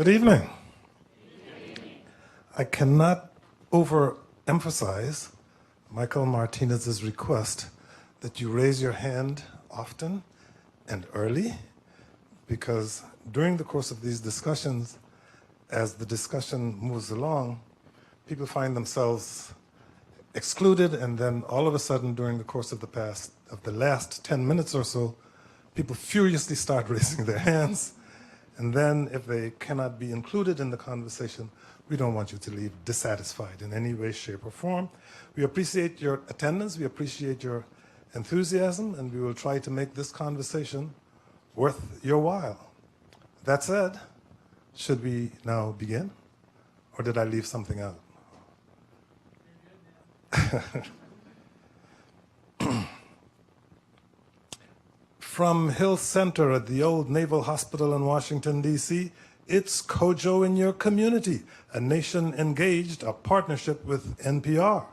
Good evening. I cannot overemphasize Michael Martinez's request that you raise your hand often and early, because during the course of these discussions, as the discussion moves along, people find themselves excluded, and then all of a sudden during the course of the last 10 minutes or so, people furiously start raising their hands. And then if they cannot be included in the conversation, we don't want you to leave dissatisfied in any way, shape, or form. We appreciate your attendance, we appreciate your enthusiasm, and we will try to make this conversation worth your while. That said, should we now begin? Or did I leave something out? From Hill Center at the old Naval Hospital in Washington, D.C., it's Kojo in your community, a nation engaged, a partnership with NPR.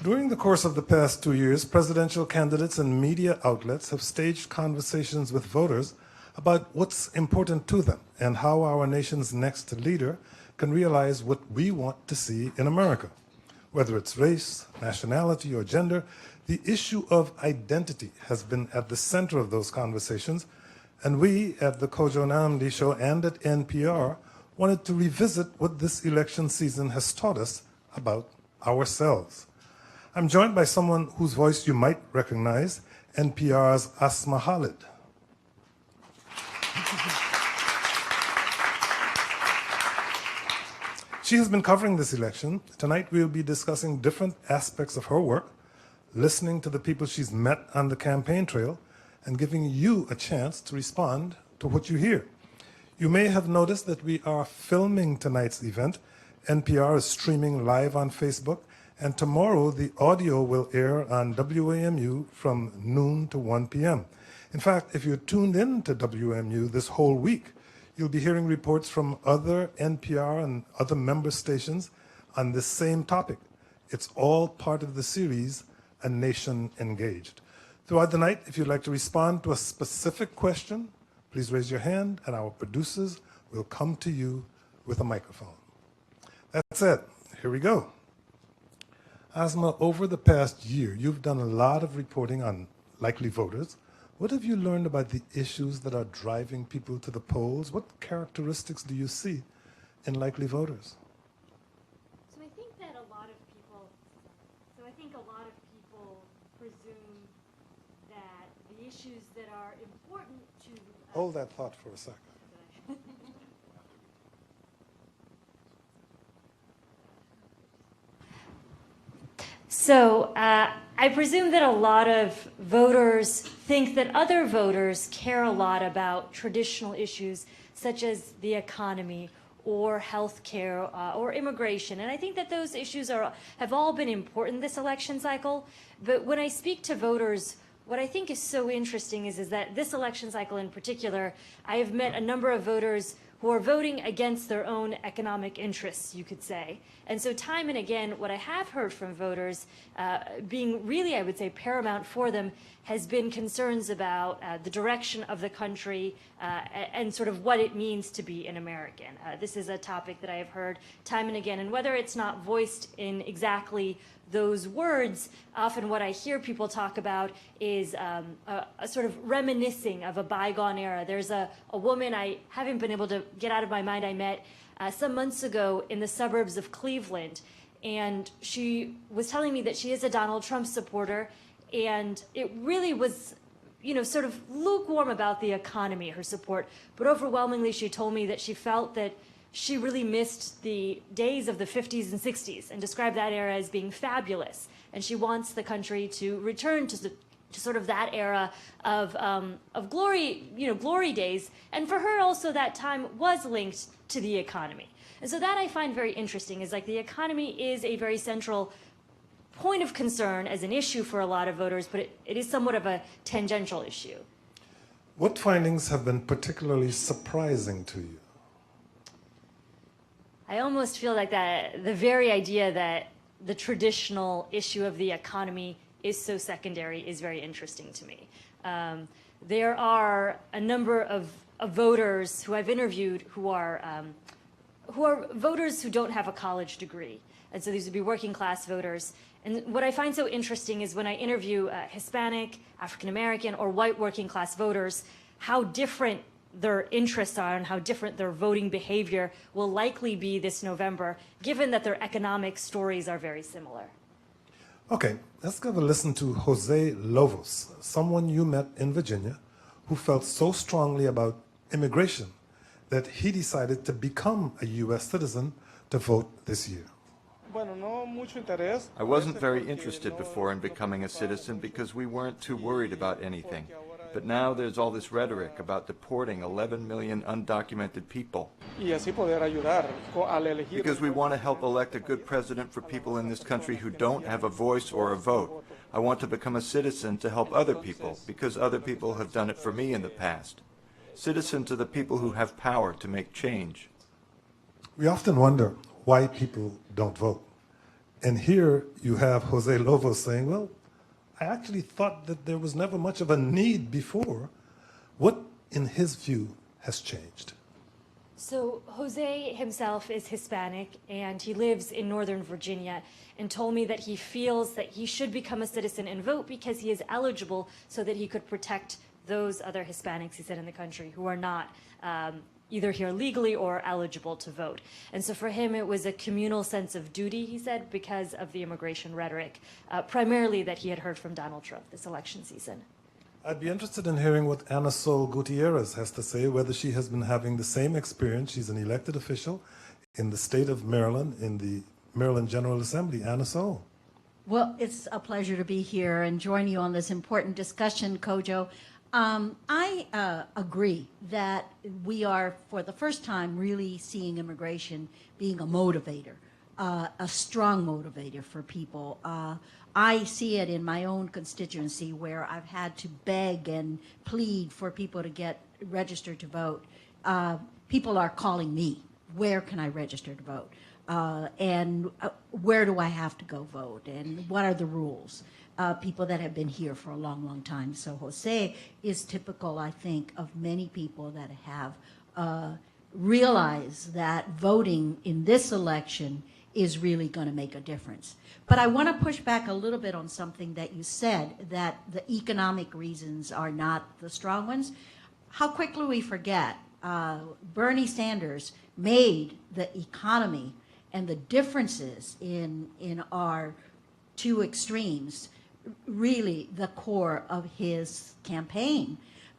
During the course of the past 2 years, presidential candidates and media outlets have staged conversations with voters about what's important to them and how our nation's next leader can realize what we want to see in America. Whether it's race, nationality, or gender, the issue of identity has been at the center of those conversations, and we at the Kojo Nnamdi Show and at NPR wanted to revisit what this election season has taught us about ourselves. I'm joined by someone whose voice you might recognize, NPR's Asma Khalid. She has been covering this election. Tonight we'll be discussing different aspects of her work, listening to the people she's met on the campaign trail, and giving you a chance to respond to what you hear. You may have noticed that we are filming tonight's event. NPR is streaming live on Facebook, and tomorrow the audio will air on WAMU from noon to 1 p.m. In fact, if you're tuned in to WAMU this whole week, you'll be hearing reports from other NPR and other member stations on this same topic. It's all part of the series, A Nation Engaged. Throughout the night, if you'd like to respond to a specific question, please raise your hand and our producers will come to you with a microphone. That's it. Here we go. Asma, over the past year, you've done a lot of reporting on likely voters. What have you learned about the issues that are driving people to the polls? What characteristics do you see in likely voters? So I think a lot of people presume that the issues that are important to Hold that thought for a second. So I presume that a lot of voters think that other voters care a lot about traditional issues such as the economy or healthcare or immigration. And I think that those issues have all been important this election cycle. But when I speak to voters, what I think is so interesting is that this election cycle in particular, I have met a number of voters who are voting against their own economic interests, you could say. And so time and again, what I have heard from voters being really, I would say, paramount for them has been concerns about the direction of the country and sort of what it means to be an American. This is a topic that I have heard time and again, and whether it's not voiced in exactly those words, often what I hear people talk about is a sort of reminiscing of a bygone era. There's a woman I haven't been able to get out of my mind I met some months ago in the suburbs of Cleveland, and she was telling me that she is a Donald Trump supporter, and it really was, you know, sort of lukewarm about the economy, her support, but overwhelmingly she told me that she felt that she really missed the days of the 50s and 60s and described that era as being fabulous. And she wants the country to return to sort of that era of glory, you know, glory days. And for her also that time was linked to the economy. And so that I find very interesting, is like the economy is a very central point of concern as an issue for a lot of voters, but it is somewhat of a tangential issue. What findings have been particularly surprising to you? I almost feel like that the very idea that the traditional issue of the economy is so secondary is very interesting to me. There are a number of voters who I've interviewed who are voters who don't have a college degree. And so these would be working class voters. And what I find so interesting is when I interview Hispanic, African American, or white working class voters, how different their interests are and how different their voting behavior will likely be this November, given that their economic stories are very similar. Okay, let's give a listen to Jose Lovos, someone you met in Virginia who felt so strongly about immigration that he decided to become a U.S. citizen to vote this year. I wasn't very interested before in becoming a citizen because we weren't too worried about anything. But now there's all this rhetoric about deporting 11 million undocumented people. Because we want to help elect a good president for people in this country who don't have a voice or a vote. I want to become a citizen to help other people because other people have done it for me in the past. Citizens are the people who have power to make change. We often wonder why people don't vote. And here you have Jose Lovos saying, well, I actually thought that there was never much of a need before. What, in his view, has changed? So Jose himself is Hispanic, and he lives in Northern Virginia, and told me that he feels that he should become a citizen and vote because he is eligible so that he could protect those other Hispanics, he said, in the country who are not either here legally or eligible to vote. And so for him, it was a communal sense of duty, he said, because of the immigration rhetoric, primarily that he had heard from Donald Trump this election season. I'd be interested in hearing what Ana Sol Gutierrez has to say, whether she has been having the same experience. She's an elected official in the state of Maryland, in the Maryland General Assembly. Ana Sol. Well, it's a pleasure to be here and join you on this important discussion, Kojo. I agree that we are, for the first time, really seeing immigration being a motivator, a strong motivator for people. I see it in my own constituency where I've had to beg and plead for people to get registered to vote. People are calling me, where can I register to vote? And where do I have to go vote? And what are the rules? People that have been here for a long, long time. So Jose is typical, I think, of many people that have realized that voting in this election is really going to make a difference. But I want to push back a little bit on something that you said, that the economic reasons are not the strong ones. How quickly we forget, Bernie Sanders made the economy and the differences in our two extremes really the core of his campaign.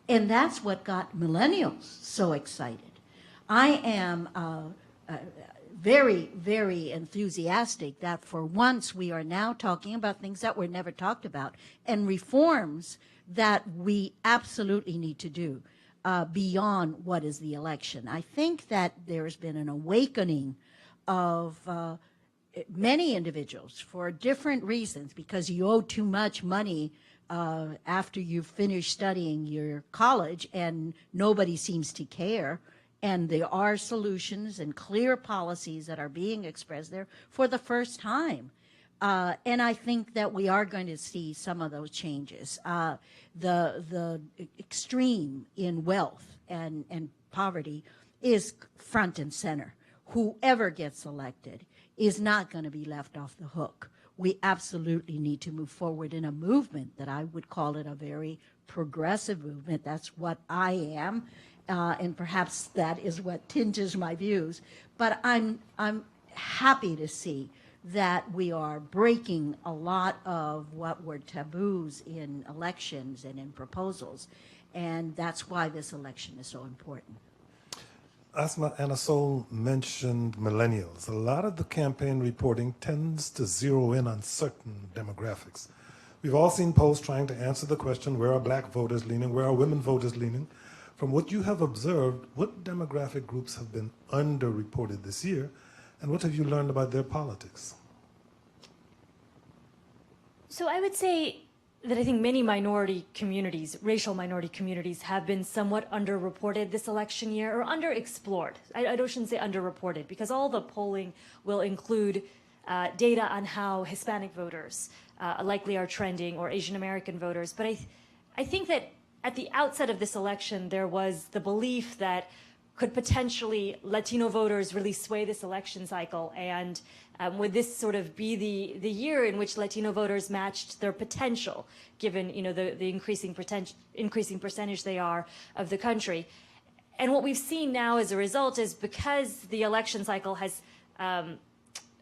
And that's what got millennials so excited. I am very, very enthusiastic that for once we are now talking about things that were never talked about and reforms that we absolutely need to do beyond what is the election. I think that there's been an awakening of many individuals for different reasons, because you owe too much money after you've finished studying your college and nobody seems to care. And there are solutions and clear policies that are being expressed there for the first time. And I think that we are going to see some of those changes. The extreme in wealth and poverty is front and center. Whoever gets elected is not going to be left off the hook. We absolutely need to move forward in a movement that I would call it a very progressive movement. That's what I am, and perhaps that is what tinges my views. But I'm happy to see that we are breaking a lot of what were taboos in elections and in proposals, and that's why this election is so important. Asma, Ana Sol mentioned millennials. A lot of the campaign reporting tends to zero in on certain demographics. We've all seen polls trying to answer the question, where are black voters leaning, where are women voters leaning? From what you have observed, what demographic groups have been underreported this year, and what have you learned about their politics? So I would say that I think many minority communities, racial minority communities, have been somewhat underreported this election year, or underexplored. I shouldn't say underreported, because all the polling will include data on how Hispanic voters likely are trending, or Asian American voters. But I think that at the outset of this election, there was the belief that could potentially Latino voters really sway this election cycle, and would this sort of be the year in which Latino voters matched their potential, given the increasing percentage they are of the country. And what we've seen now as a result is, because the election cycle has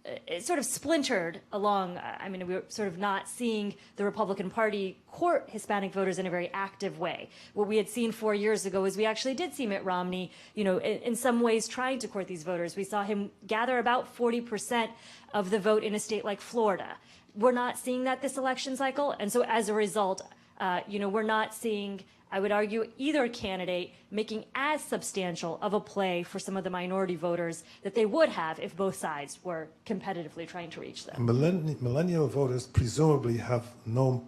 it's sort of splintered along. I mean, we're sort of not seeing the Republican Party court Hispanic voters in a very active way. What we had seen 4 years ago is we actually did see Mitt Romney, in some ways trying to court these voters. We saw him gather about 40% of the vote in a state like Florida. We're not seeing that this election cycle, and so as a result, we're not seeing, I would argue, either candidate making as substantial of a play for some of the minority voters that they would have if both sides were competitively trying to reach them. Millennial voters presumably have no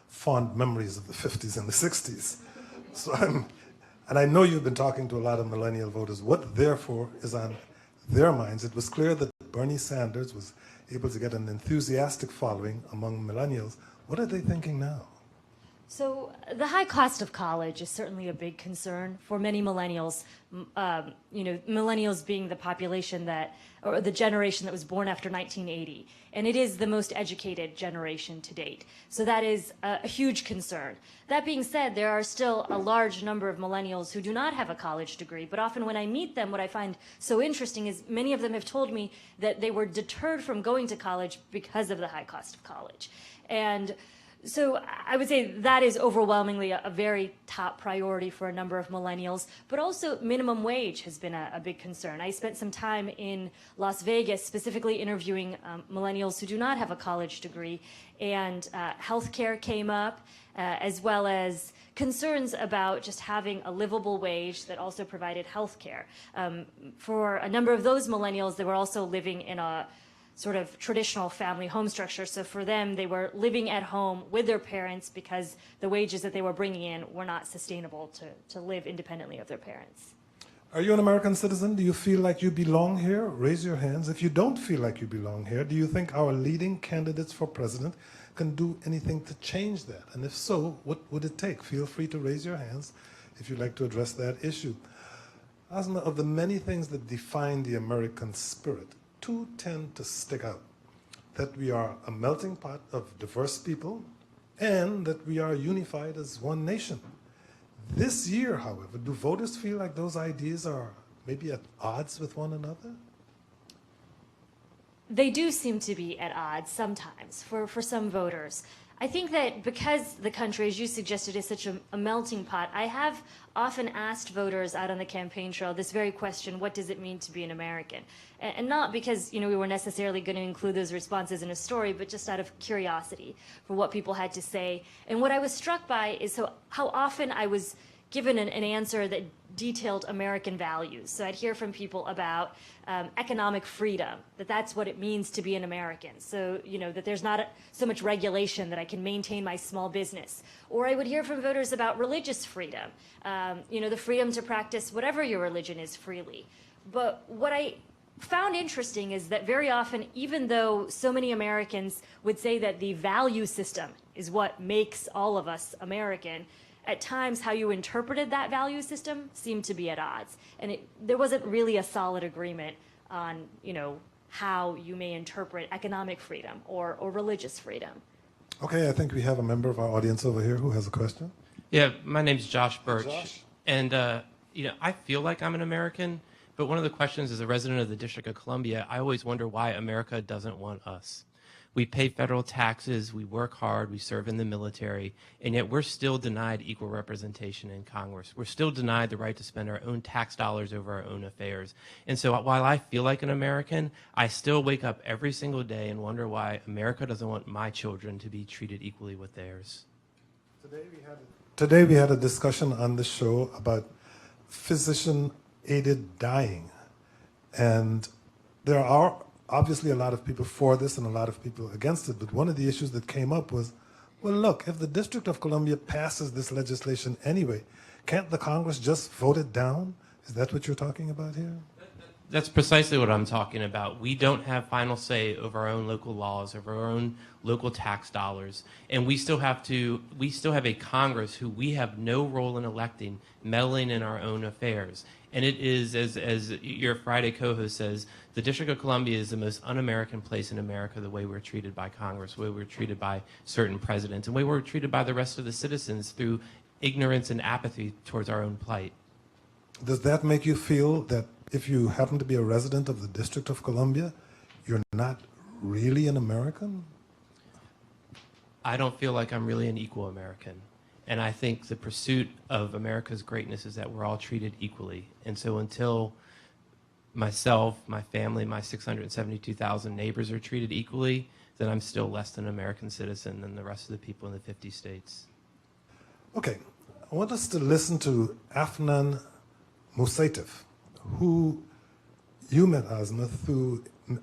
fond memories of the 50s and the 60s. And I know you've been talking to a lot of millennial voters. What, therefore, is on their minds? It was clear that Bernie Sanders was able to get an enthusiastic following among millennials. What are they thinking now? So the high cost of college is certainly a big concern for many millennials. Millennials being the population or the generation that was born after 1980, and it is the most educated generation to date. So that is a huge concern. That being said, there are still a large number of millennials who do not have a college degree, but often when I meet them, what I find so interesting is many of them have told me that they were deterred from going to college because of the high cost of college. And so I would say that is overwhelmingly a very top priority for a number of millennials, but also minimum wage has been a big concern. I spent some time in Las Vegas specifically interviewing millennials who do not have a college degree, and healthcare came up, as well as concerns about just having a livable wage that also provided healthcare. For a number of those millennials, they were also living in a sort of traditional family home structure. So for them, they were living at home with their parents because the wages that they were bringing in were not sustainable to live independently of their parents. Are you an American citizen? Do you feel like you belong here? Raise your hands. If you don't feel like you belong here, do you think our leading candidates for president can do anything to change that? And if so, what would it take? Feel free to raise your hands if you'd like to address that issue. Asma, of the many things that define the American spirit, two tend to stick out: that we are a melting pot of diverse people, and that we are unified as one nation. This year, however, do voters feel like those ideas are maybe at odds with one another? They do seem to be at odds sometimes for some voters. I think that because the country, as you suggested, is such a melting pot, I have often asked voters out on the campaign trail this very question: what does it mean to be an American? And not because we were necessarily going to include those responses in a story, but just out of curiosity for what people had to say. And what I was struck by is how often I was given an answer that detailed American values. So I'd hear from people about economic freedom, that's what it means to be an American. So, that there's not so much regulation, that I can maintain my small business. Or I would hear from voters about religious freedom, the freedom to practice whatever your religion is freely. But what I found interesting is that very often, even though so many Americans would say that the value system is what makes all of us American, at times how you interpreted that value system seemed to be at odds. And there wasn't really a solid agreement on, how you may interpret economic freedom or religious freedom. Okay, I think we have a member of our audience over here who has a question. Yeah, my name's Josh Birch. Josh. And, I feel like I'm an American, but one of the questions as a resident of the District of Columbia, I always wonder why America doesn't want us. We pay federal taxes, we work hard, we serve in the military, and yet we're still denied equal representation in Congress. We're still denied the right to spend our own tax dollars over our own affairs. And so while I feel like an American, I still wake up every single day and wonder why America doesn't want my children to be treated equally with theirs. Today we had a discussion on the show about physician-aided dying. And there are obviously a lot of people for this and a lot of people against it, but one of the issues that came up was, well, look, if the District of Columbia passes this legislation anyway, can't the Congress just vote it down? Is that what you're talking about here? That's precisely what I'm talking about. We don't have final say over our own local laws, over our own local tax dollars, and we still have a Congress who we have no role in electing, meddling in our own affairs. And it is, as your Friday co-host says, the District of Columbia is the most un-American place in America, the way we're treated by Congress, the way we're treated by certain presidents, and the way we're treated by the rest of the citizens through ignorance and apathy towards our own plight. Does that make you feel that if you happen to be a resident of the District of Columbia, you're not really an American? I don't feel like I'm really an equal American. And I think the pursuit of America's greatness is that we're all treated equally. And so until myself, my family, my 672,000 neighbors are treated equally, then I'm still less than an American citizen than the rest of the people in the 50 states. Okay, I want us to listen to Afnan Musaitif, who you met, Asma,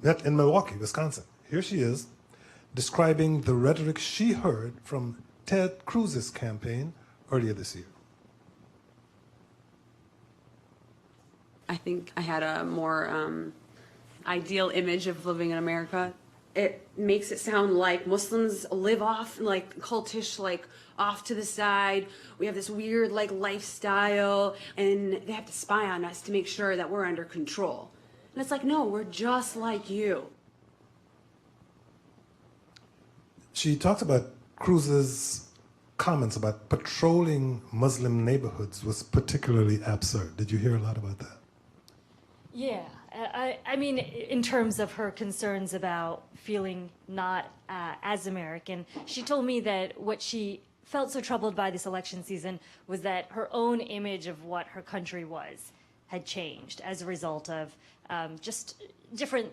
met in Milwaukee, Wisconsin. Here she is, describing the rhetoric she heard from Ted Cruz's campaign earlier this year. I think I had a more ideal image of living in America. It makes it sound like Muslims live off, like cultish, like off to the side. We have this weird like lifestyle, and they have to spy on us to make sure that we're under control. And it's like, no, we're just like you. She talked about Cruz's comments about patrolling Muslim neighborhoods was particularly absurd. Did you hear a lot about that? Yeah, I mean, in terms of her concerns about feeling not as American, she told me that what she felt so troubled by this election season was that her own image of what her country was had changed as a result of just different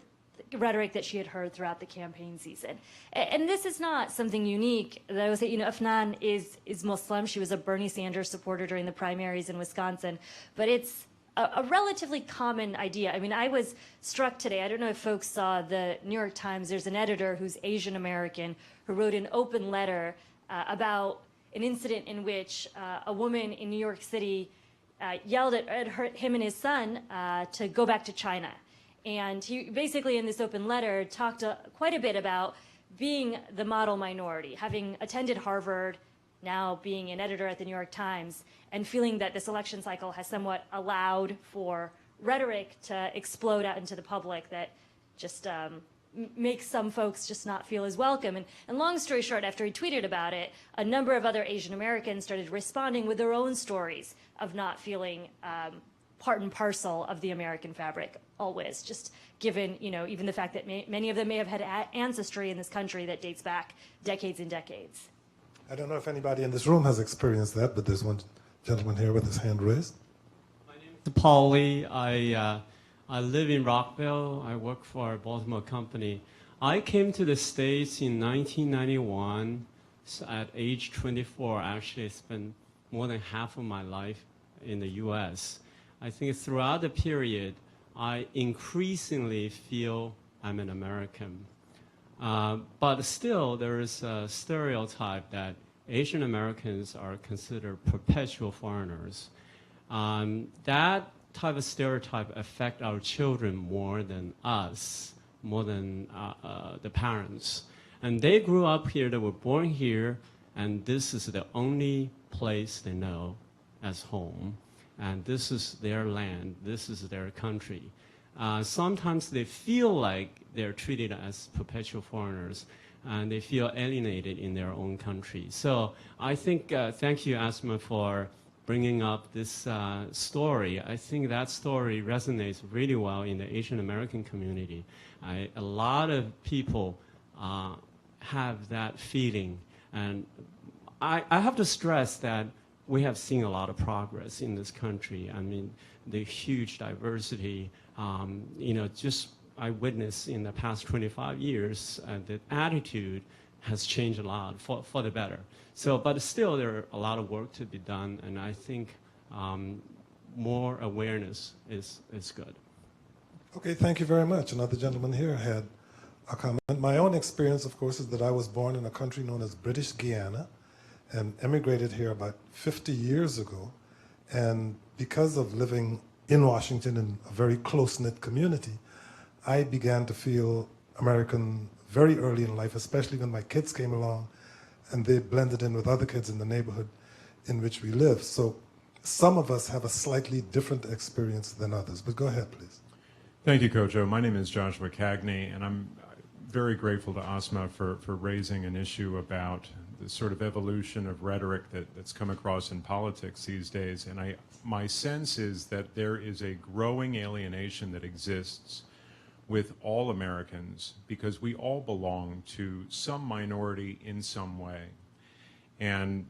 rhetoric that she had heard throughout the campaign season. And this is not something unique. I would say, you know, Afnan is Muslim. She was a Bernie Sanders supporter during the primaries in Wisconsin, but it's a relatively common idea. I mean, I was struck today, I don't know if folks saw the New York Times, there's an editor who's Asian American who wrote an open letter about an incident in which a woman in New York City yelled at him and his son to go back to China. And he basically, in this open letter, talked quite a bit about being the model minority, having attended Harvard, now being an editor at the New York Times, and feeling that this election cycle has somewhat allowed for rhetoric to explode out into the public that just makes some folks just not feel as welcome. And long story short, after he tweeted about it, a number of other Asian Americans started responding with their own stories of not feeling part and parcel of the American fabric always, just given, you know, even the fact that many of them may have had ancestry in this country that dates back decades and decades. I don't know if anybody in this room has experienced that, but there's one gentleman here with his hand raised. My name is Paul Lee. I live in Rockville. I work for a Baltimore company. I came to the States in 1991. So at age 24, I actually spent more than half of my life in the U.S. I think throughout the period, I increasingly feel I'm an American. But still, there is a stereotype that Asian Americans are considered perpetual foreigners. That type of stereotype affects our children more than us, more than the parents. And they grew up here, they were born here, and this is the only place they know as home. And this is their land, this is their country. Sometimes they feel like they're treated as perpetual foreigners, and they feel alienated in their own country. So I think, thank you, Asma, for bringing up this story. I think that story resonates really well in the Asian American community. A lot of people have that feeling. And I have to stress that we have seen a lot of progress in this country. I mean, the huge diversity, you know, just I witnessed in the past 25 years, the attitude has changed a lot for the better. So, but still there are a lot of work to be done, and I think more awareness is good. Okay, thank you very much. Another gentleman here had a comment. My own experience, of course, is that I was born in a country known as British Guiana and emigrated here about 50 years ago. And because of living in Washington in a very close-knit community, I began to feel American very early in life, especially when my kids came along and they blended in with other kids in the neighborhood in which we live. So some of us have a slightly different experience than others. But go ahead, please. Thank you, Kojo. My name is Joshua Cagney, and I'm very grateful to Asma for raising an issue about the sort of evolution of rhetoric that's come across in politics these days. And my sense is that there is a growing alienation that exists with all Americans because we all belong to some minority in some way. And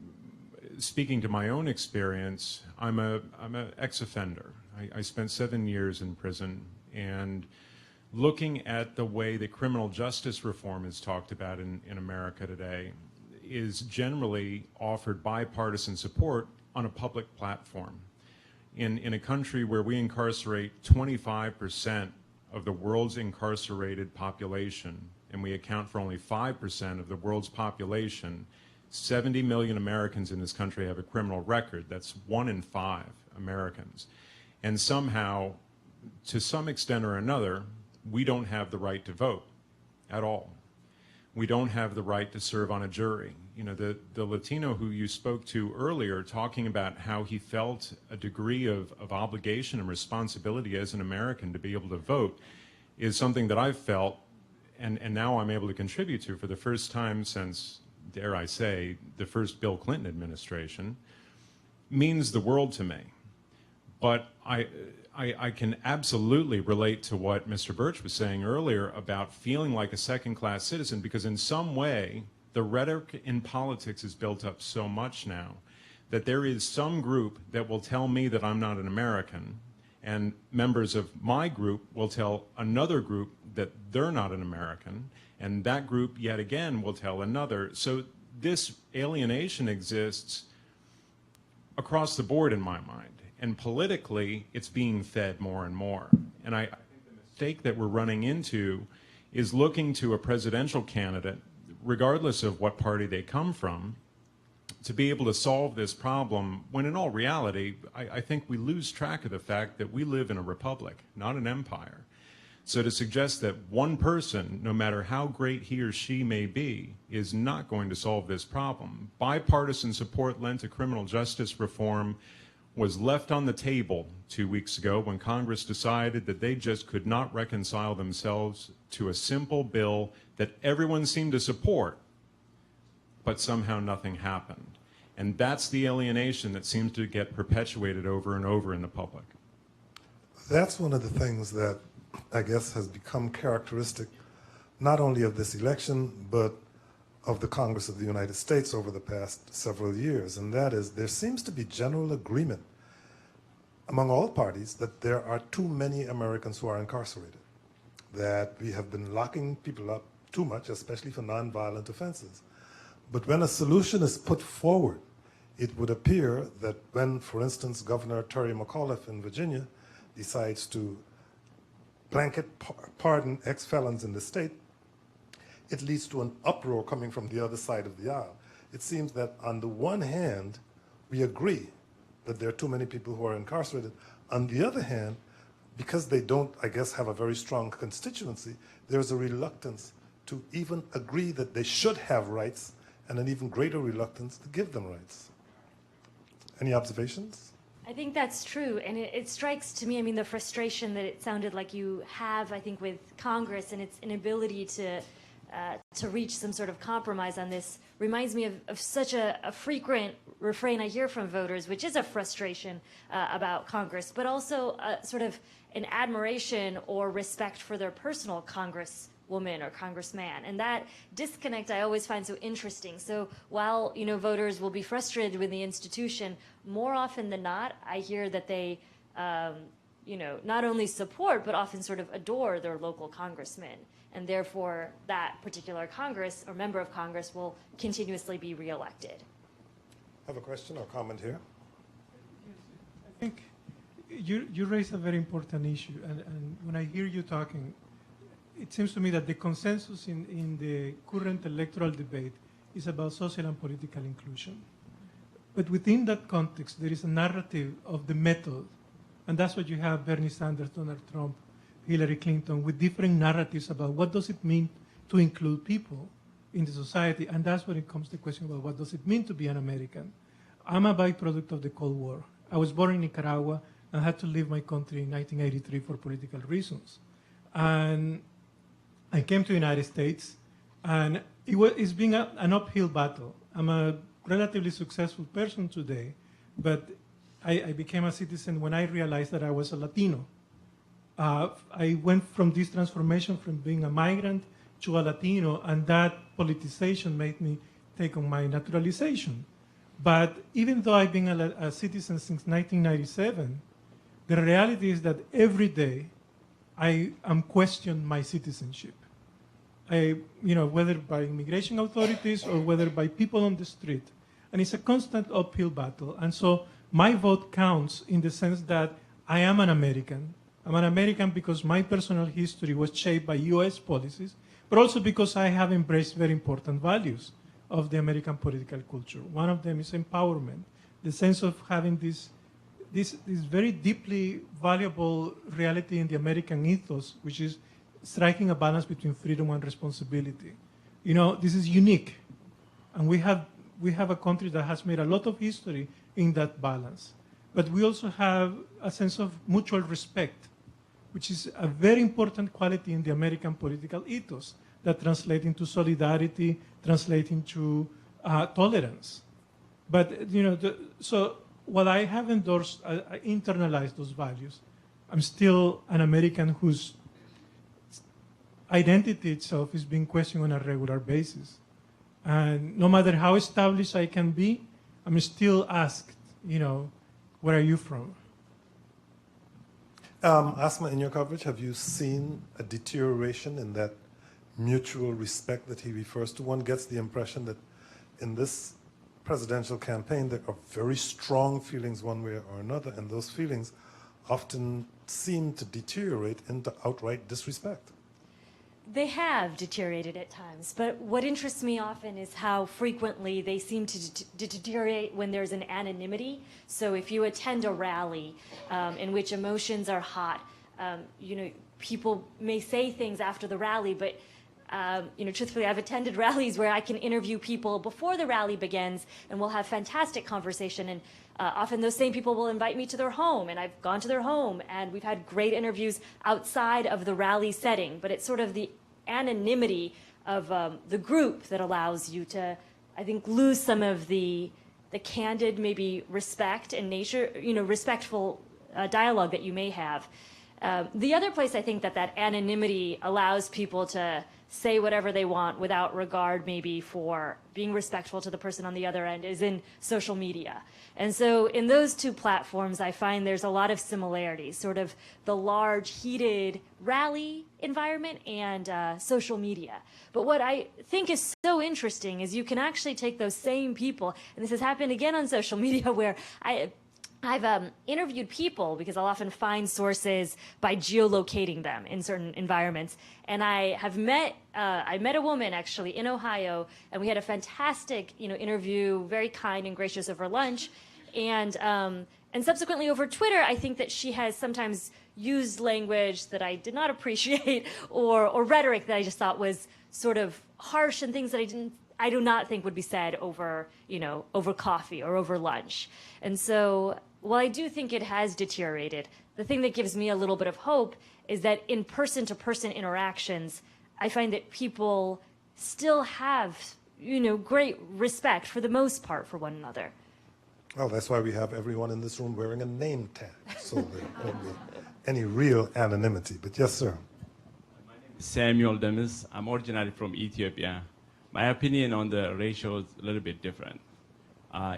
speaking to my own experience, I'm an ex-offender. I spent 7 years in prison, and looking at the way that criminal justice reform is talked about in America today is generally offered bipartisan support on a public platform. In a country where we incarcerate 25% of the world's incarcerated population, and we account for only 5% of the world's population, 70 million Americans in this country have a criminal record. That's 1 in 5 Americans. And somehow, to some extent or another, we don't have the right to vote at all. We don't have the right to serve on a jury. You know, the Latino who you spoke to earlier, talking about how he felt a degree of obligation and responsibility as an American to be able to vote, is something that I've felt, and now I'm able to contribute to for the first time since, dare I say, the first Bill Clinton administration, means the world to me. But I can absolutely relate to what Mr. Birch was saying earlier about feeling like a second-class citizen, because in some way, the rhetoric in politics is built up so much now that there is some group that will tell me that I'm not an American, and members of my group will tell another group that they're not an American, and that group yet again will tell another. So this alienation exists across the board in my mind. And politically, it's being fed more and more. And I think the mistake that we're running into is looking to a presidential candidate, regardless of what party they come from, to be able to solve this problem, when in all reality, I think we lose track of the fact that we live in a republic, not an empire. So to suggest that one person, no matter how great he or she may be, is not going to solve this problem. Bipartisan support lent to criminal justice reform was left on the table 2 weeks ago when Congress decided that they just could not reconcile themselves to a simple bill that everyone seemed to support, but somehow nothing happened. And that's the alienation that seems to get perpetuated over and over in the public. That's one of the things that I guess has become characteristic not only of this election, but of the Congress of the United States over the past several years, and that is there seems to be general agreement among all parties that there are too many Americans who are incarcerated, that we have been locking people up too much, especially for nonviolent offenses. But when a solution is put forward, it would appear that when, for instance, Governor Terry McAuliffe in Virginia decides to blanket pardon ex-felons in the state, it leads to an uproar coming from the other side of the aisle. It seems that on the one hand, we agree that there are too many people who are incarcerated. On the other hand, because they don't, I guess, have a very strong constituency, there's a reluctance to even agree that they should have rights, and an even greater reluctance to give them rights. Any observations? I think that's true, and it strikes to me, I mean, the frustration that it sounded like you have, I think, with Congress and its inability to reach some sort of compromise on this reminds me of such a frequent refrain I hear from voters, which is a frustration about Congress, but also sort of an admiration or respect for their personal congresswoman or congressman. And that disconnect I always find so interesting. So while, you know, voters will be frustrated with the institution, more often than not, I hear that they, you know, not only support, but often sort of adore their local congressman. And therefore, that particular Congress or member of Congress will continuously be reelected. Have a question or comment here? I think you raise a very important issue, and when I hear you talking, it seems to me that the consensus in the current electoral debate is about social and political inclusion. But within that context, there is a narrative of the method And that's what you have Bernie Sanders, Donald Trump, Hillary Clinton, with different narratives about what does it mean to include people in the society. And that's when it comes to the question about what does it mean to be an American. I'm a byproduct of the Cold War. I was born in Nicaragua and had to leave my country in 1983 for political reasons. And I came to the United States, and it's been an uphill battle. I'm a relatively successful person today, but I became a citizen when I realized that I was a Latino. I went from this transformation from being a migrant to a Latino, and that politicization made me take on my naturalization. But even though I've been a citizen since 1997, the reality is that every day I am questioned my citizenship. Whether by immigration authorities or whether by people on the street. And it's a constant uphill battle. And so my vote counts in the sense that I am an American. I'm an American because my personal history was shaped by US policies, but also because I have embraced very important values of the American political culture. One of them is empowerment, the sense of having this very deeply valuable reality in the American ethos, which is striking a balance between freedom and responsibility. This is unique, and we have a country that has made a lot of history in that balance. But we also have a sense of mutual respect, which is a very important quality in the American political ethos that translates into solidarity, translates into tolerance. But, so while I have endorsed, I internalized those values, I'm still an American whose identity itself is being questioned on a regular basis. And no matter how established I can be, I'm still asked, where are you from? Asma, in your coverage, have you seen a deterioration in that mutual respect that he refers to? One gets the impression that in this presidential campaign, there are very strong feelings one way or another, and those feelings often seem to deteriorate into outright disrespect. They have deteriorated at times, but what interests me often is how frequently they seem to deteriorate when there's an anonymity. So if you attend a rally in which emotions are hot, people may say things after the rally, but truthfully, I've attended rallies where I can interview people before the rally begins, and we'll have fantastic conversation. And often those same people will invite me to their home, and I've gone to their home, and we've had great interviews outside of the rally setting. But it's sort of the anonymity of the group that allows you to, I think, lose some of the candid, maybe respect and respectful dialogue that you may have. The other place I think that anonymity allows people to say whatever they want without regard maybe for being respectful to the person on the other end is in social media. And so in those two platforms, I find there's a lot of similarities, sort of the large, heated rally environment and social media. But what I think is so interesting is you can actually take those same people, and this has happened again on social media where I've interviewed people because I'll often find sources by geolocating them in certain environments. And I met a woman actually in Ohio, and we had a fantastic, interview, very kind and gracious over lunch. And subsequently over Twitter, I think that she has sometimes used language that I did not appreciate or rhetoric that I just thought was sort of harsh and things that I do not think would be said over, over coffee or over lunch. And so while I do think it has deteriorated, the thing that gives me a little bit of hope is that in person-to-person interactions, I find that people still have, great respect for the most part for one another. Well, that's why we have everyone in this room wearing a name tag, so there won't be any real anonymity. But yes, sir. My name is Samuel Demis. I'm originally from Ethiopia. My opinion on the ratio is a little bit different.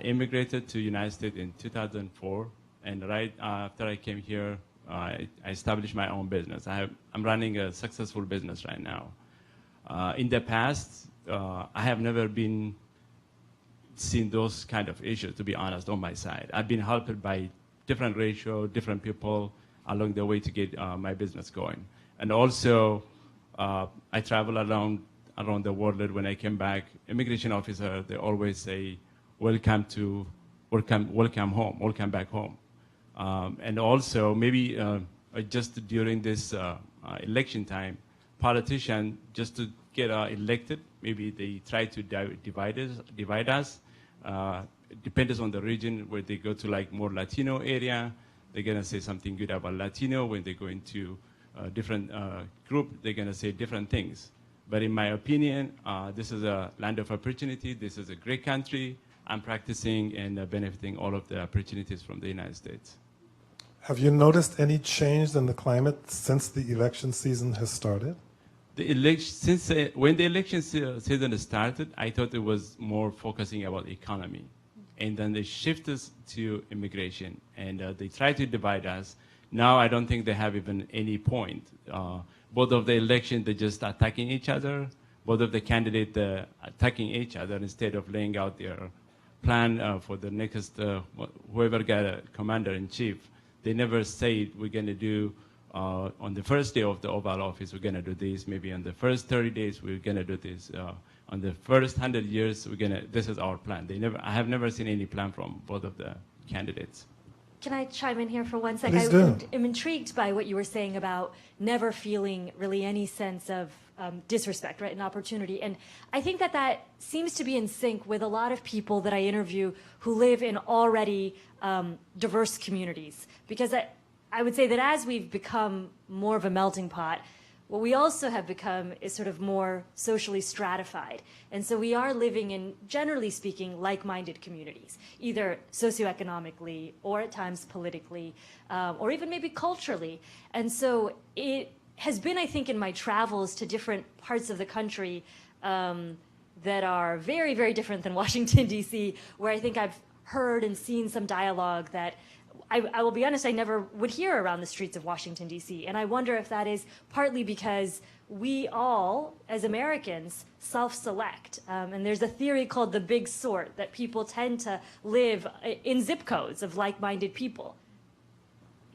Immigrated to United States in 2004, and right after I came here, I established my own business. I'm running a successful business right now. In the past, I have never seen those kind of issues, to be honest, on my side. I've been helped by different ratio, different people along the way to get my business going. And also, I travel around the world. When I came back, immigration officer, they always say, welcome home, welcome back home. And also maybe just during this election time, politicians just to get elected, maybe they try to divide us. Depends on the region where they go to, like more Latino area, they're gonna say something good about Latino. When they go into a different group, they're gonna say different things. But in my opinion, this is a land of opportunity. This is a great country. I'm practicing and benefiting all of the opportunities from the United States. Have you noticed any change in the climate since the election season has started? The election, when the election season started, I thought it was more focusing about economy. And then they shifted to immigration, and they tried to divide us. Now I don't think they have even any point. Both of the elections, they're just attacking each other. Both of the candidates attacking each other instead of laying out their plan for the next, whoever got a commander-in-chief. They never said we're going to do, on the first day of the Oval Office, we're going to do this. Maybe on the first 30 days, we're going to do this. On the first 100 years, this is our plan. I have never seen any plan from both of the candidates. Can I chime in here for 1 second? Please do. I'm intrigued by what you were saying about never feeling really any sense of disrespect, right, and opportunity. And I think that that seems to be in sync with a lot of people that I interview who live in already diverse communities. Because I would say that as we've become more of a melting pot, what we also have become is sort of more socially stratified. And so we are living in, generally speaking, like-minded communities, either socioeconomically or at times politically, or even maybe culturally. And so it has been, I think, in my travels to different parts of the country that are very, very different than Washington, D.C., where I think I've heard and seen some dialogue that I will be honest, I never would hear around the streets of Washington, D.C. And I wonder if that is partly because we all, as Americans, self-select. And there's a theory called the big sort, that people tend to live in zip codes of like-minded people.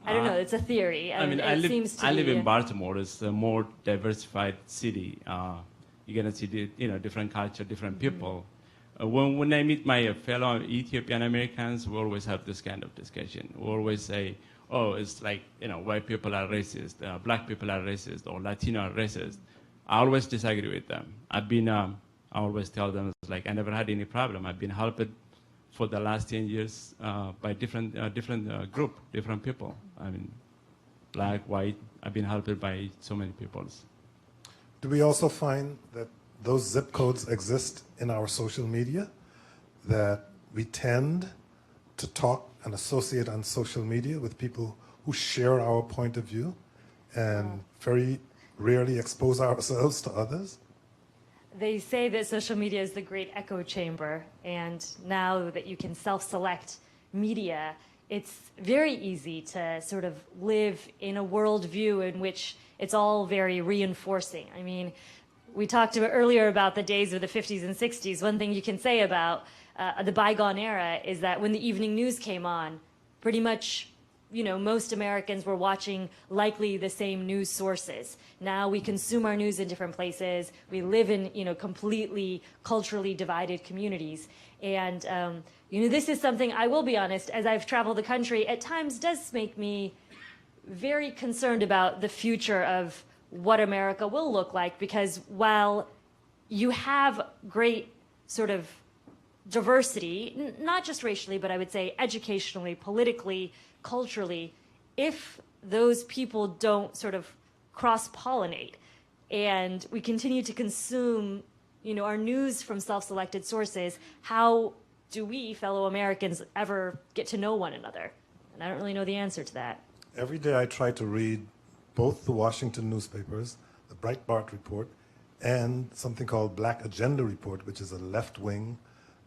I don't know, it's a theory. I mean, I live in Baltimore. It's a more diversified city. You're going to see different culture, different people. When I meet my fellow Ethiopian Americans, we always have this kind of discussion. We always say, oh, it's like, white people are racist, black people are racist, or Latino are racist. I always disagree with them. I always tell them, it's like, I never had any problem. I've been helped for the last 10 years by different group, different people. I mean, black, white, I've been helped by so many people. Do we also find that those zip codes exist in our social media, that we tend to talk and associate on social media with people who share our point of view and very rarely expose ourselves to others? They say that social media is the great echo chamber, and now that you can self-select media, it's very easy to sort of live in a worldview in which it's all very reinforcing. I mean, we talked earlier about the days of the 50s and 60s. One thing you can say about the bygone era is that when the evening news came on, pretty much, most Americans were watching likely the same news sources. Now we consume our news in different places. We live in, completely culturally divided communities. And, this is something, I will be honest, as I've traveled the country, at times does make me very concerned about the future of what America will look like, because while you have great sort of diversity, not just racially, but I would say educationally, politically, culturally, if those people don't sort of cross-pollinate and we continue to consume, our news from self-selected sources, how do we, fellow Americans, ever get to know one another? And I don't really know the answer to that. Every day I try to read both the Washington newspapers, the Breitbart Report, and something called Black Agenda Report, which is a left-wing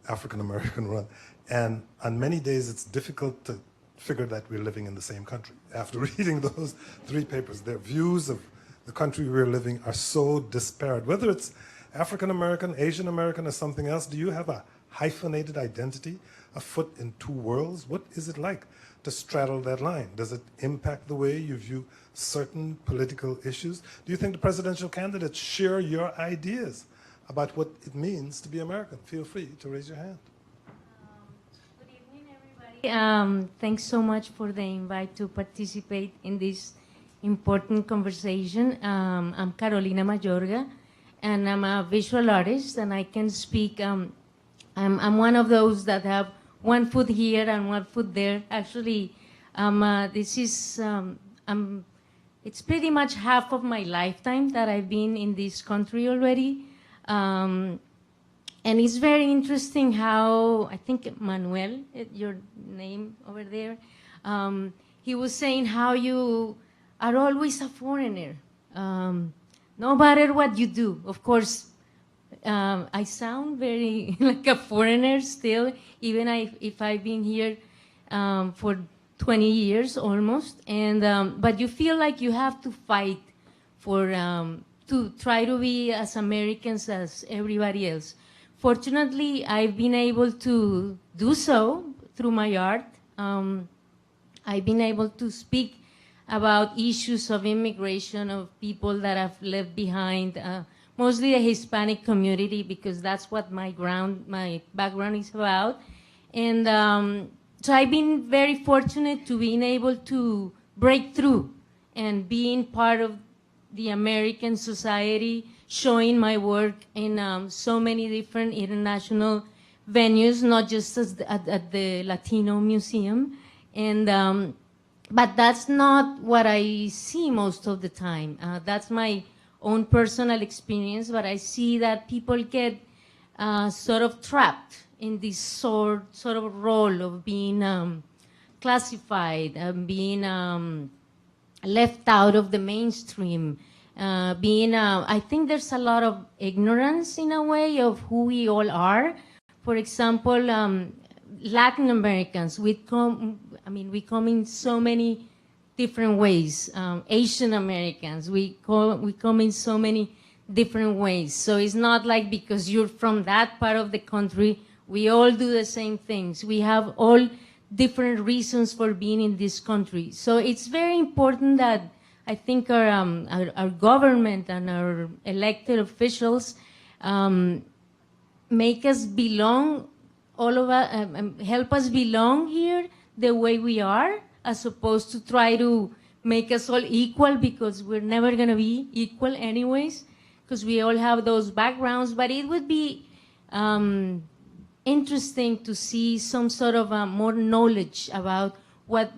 African-American run. And on many days, it's difficult to figure that we're living in the same country. After reading those three papers, their views of the country we're living are so disparate. Whether it's African-American, Asian-American, or something else, do you have a hyphenated identity, a foot in two worlds? What is it like to straddle that line? Does it impact the way you view certain political issues? Do you think the presidential candidates share your ideas about what it means to be American? Feel free to raise your hand. Good evening, everybody. Thanks so much for the invite to participate in this important conversation. I'm Carolina Mayorga, and I'm a visual artist, and I can speak. I'm one of those that have one foot here and one foot there. Actually, it's pretty much half of my lifetime that I've been in this country already. And it's very interesting how, I think Manuel, your name over there, he was saying how you are always a foreigner, no matter what you do. Of course, I sound very like a foreigner still, even if I've been here for 20 years almost. And but you feel like you have to fight for to try to be as Americans as everybody else. Fortunately, I've been able to do so through my art. I've been able to speak about issues of immigration, of people that have left behind, mostly the Hispanic community, because that's what my background is about. And so I've been very fortunate to being able to break through and being part of the American society, showing my work in so many different international venues, not just at the Latino Museum. And but that's not what I see most of the time. That's my own personal experience, but I see that people get sort of trapped in this sort of role of being classified, being left out of the mainstream, I think there's a lot of ignorance in a way of who we all are. For example, Latin Americans, we come in so many different ways. Asian Americans, we come in so many different ways. So it's not like because you're from that part of the country, we all do the same things. We have all different reasons for being in this country. So it's very important that I think our government and our elected officials make us belong, all of us, help us belong here the way we are, as opposed to try to make us all equal, because we're never going to be equal anyways, because we all have those backgrounds. But it would be interesting to see some sort of more knowledge about what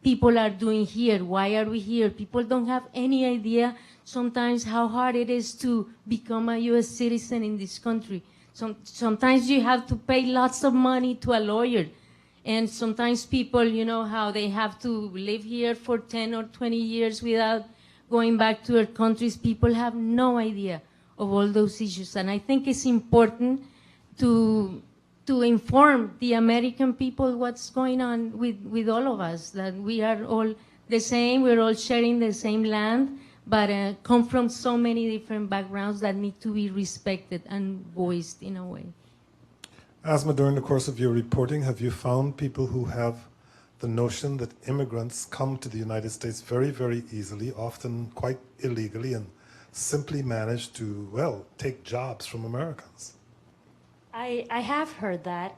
people are doing here. Why are we here? People don't have any idea sometimes how hard it is to become a U.S. citizen in this country. Sometimes you have to pay lots of money to a lawyer. And sometimes people, you know, how they have to live here for 10 or 20 years without going back to their countries. People have no idea of all those issues. And I think it's important to inform the American people what's going on with all of us, that we are all the same, we're all sharing the same land, but come from so many different backgrounds that need to be respected and voiced in a way. Asma, during the course of your reporting, have you found people who have the notion that immigrants come to the United States very, very easily, often quite illegally, and simply manage to, well, take jobs from Americans? I have heard that,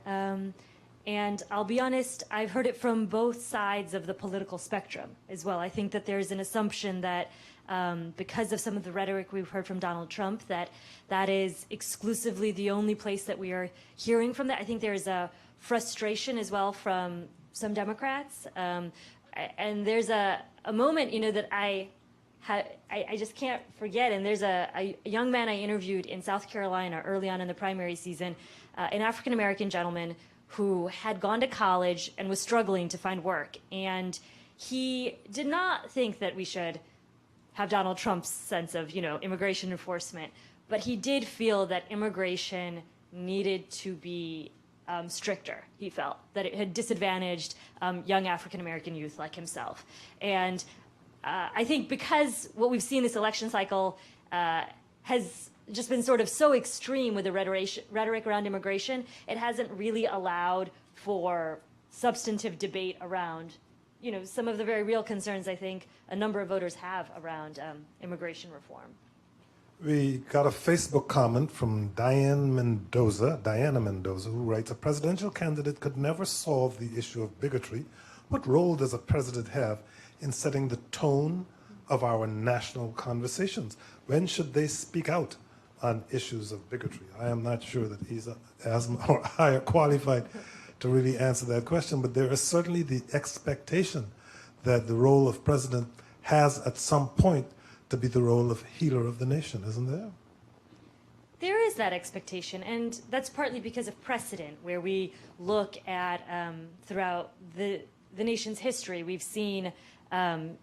and I'll be honest, I've heard it from both sides of the political spectrum as well. I think that there's an assumption that because of some of the rhetoric we've heard from Donald Trump, that is exclusively the only place that we are hearing from that. I think there's a frustration as well from some Democrats, and there's a moment, you know, that I just can't forget. And there's a young man I interviewed in South Carolina early on in the primary season, an African-American gentleman who had gone to college and was struggling to find work. And he did not think that we should have Donald Trump's sense of, you know, immigration enforcement, but he did feel that immigration needed to be stricter. He felt that it had disadvantaged young African-American youth like himself. And I think because what we've seen this election cycle has just been sort of so extreme with the rhetoric around immigration, it hasn't really allowed for substantive debate around, you know, some of the very real concerns I think a number of voters have around immigration reform. We got a Facebook comment from Diana Mendoza, who writes, a presidential candidate could never solve the issue of bigotry. What role does a president have in setting the tone of our national conversations? When should they speak out on issues of bigotry? I am not sure that he's as or higher qualified to really answer that question, but there is certainly the expectation that the role of president has at some point to be the role of healer of the nation, isn't there? There is that expectation, and that's partly because of precedent, where we look at throughout the nation's history, we've seen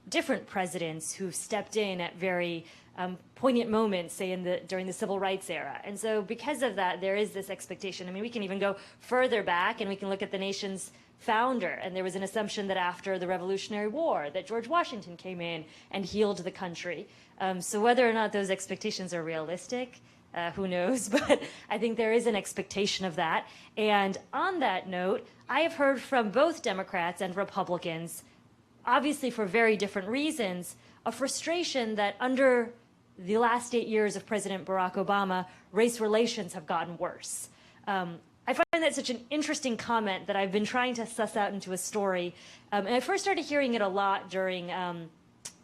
different presidents who've stepped in at very poignant moments, say during the civil rights era. And so because of that, there is this expectation. I mean, we can even go further back and we can look at the nation's founder, and there was an assumption that after the Revolutionary War that George Washington came in and healed the country. So whether or not those expectations are realistic, who knows, but I think there is an expectation of that. And on that note, I have heard from both Democrats and Republicans, obviously for very different reasons, a frustration that under the last 8 years of President Barack Obama, race relations have gotten worse. I find that such an interesting comment that I've been trying to suss out into a story. And I first started hearing it a lot during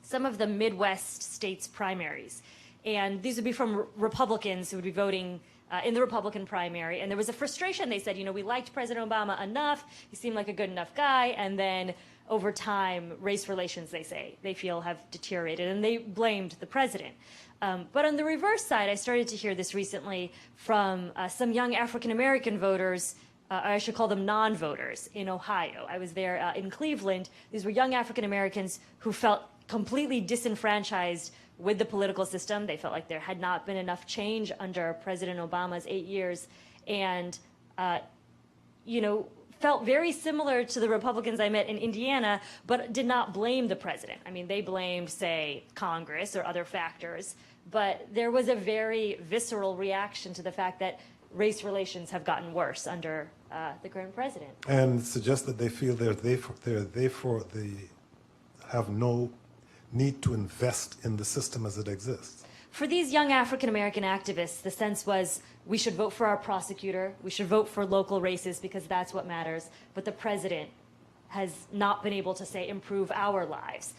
some of the Midwest states' primaries. And these would be from Republicans who would be voting in the Republican primary. And there was a frustration. They said, you know, we liked President Obama enough. He seemed like a good enough guy. And then over time, race relations, they feel have deteriorated. And they blamed the president. But on the reverse side, I started to hear this recently from some young African-American voters, I should call them non-voters, in Ohio. I was there in Cleveland. These were young African-Americans who felt completely disenfranchised with the political system. They felt like there had not been enough change under President Obama's 8 years, and felt very similar to the Republicans I met in Indiana, but did not blame the president. I mean, they blamed, say, Congress or other factors, but there was a very visceral reaction to the fact that race relations have gotten worse under the current president. And suggest that they feel they have no need to invest in the system as it exists. For these young African-American activists, the sense was we should vote for our prosecutor, we should vote for local races because that's what matters, but the president has not been able to, say, improve our lives.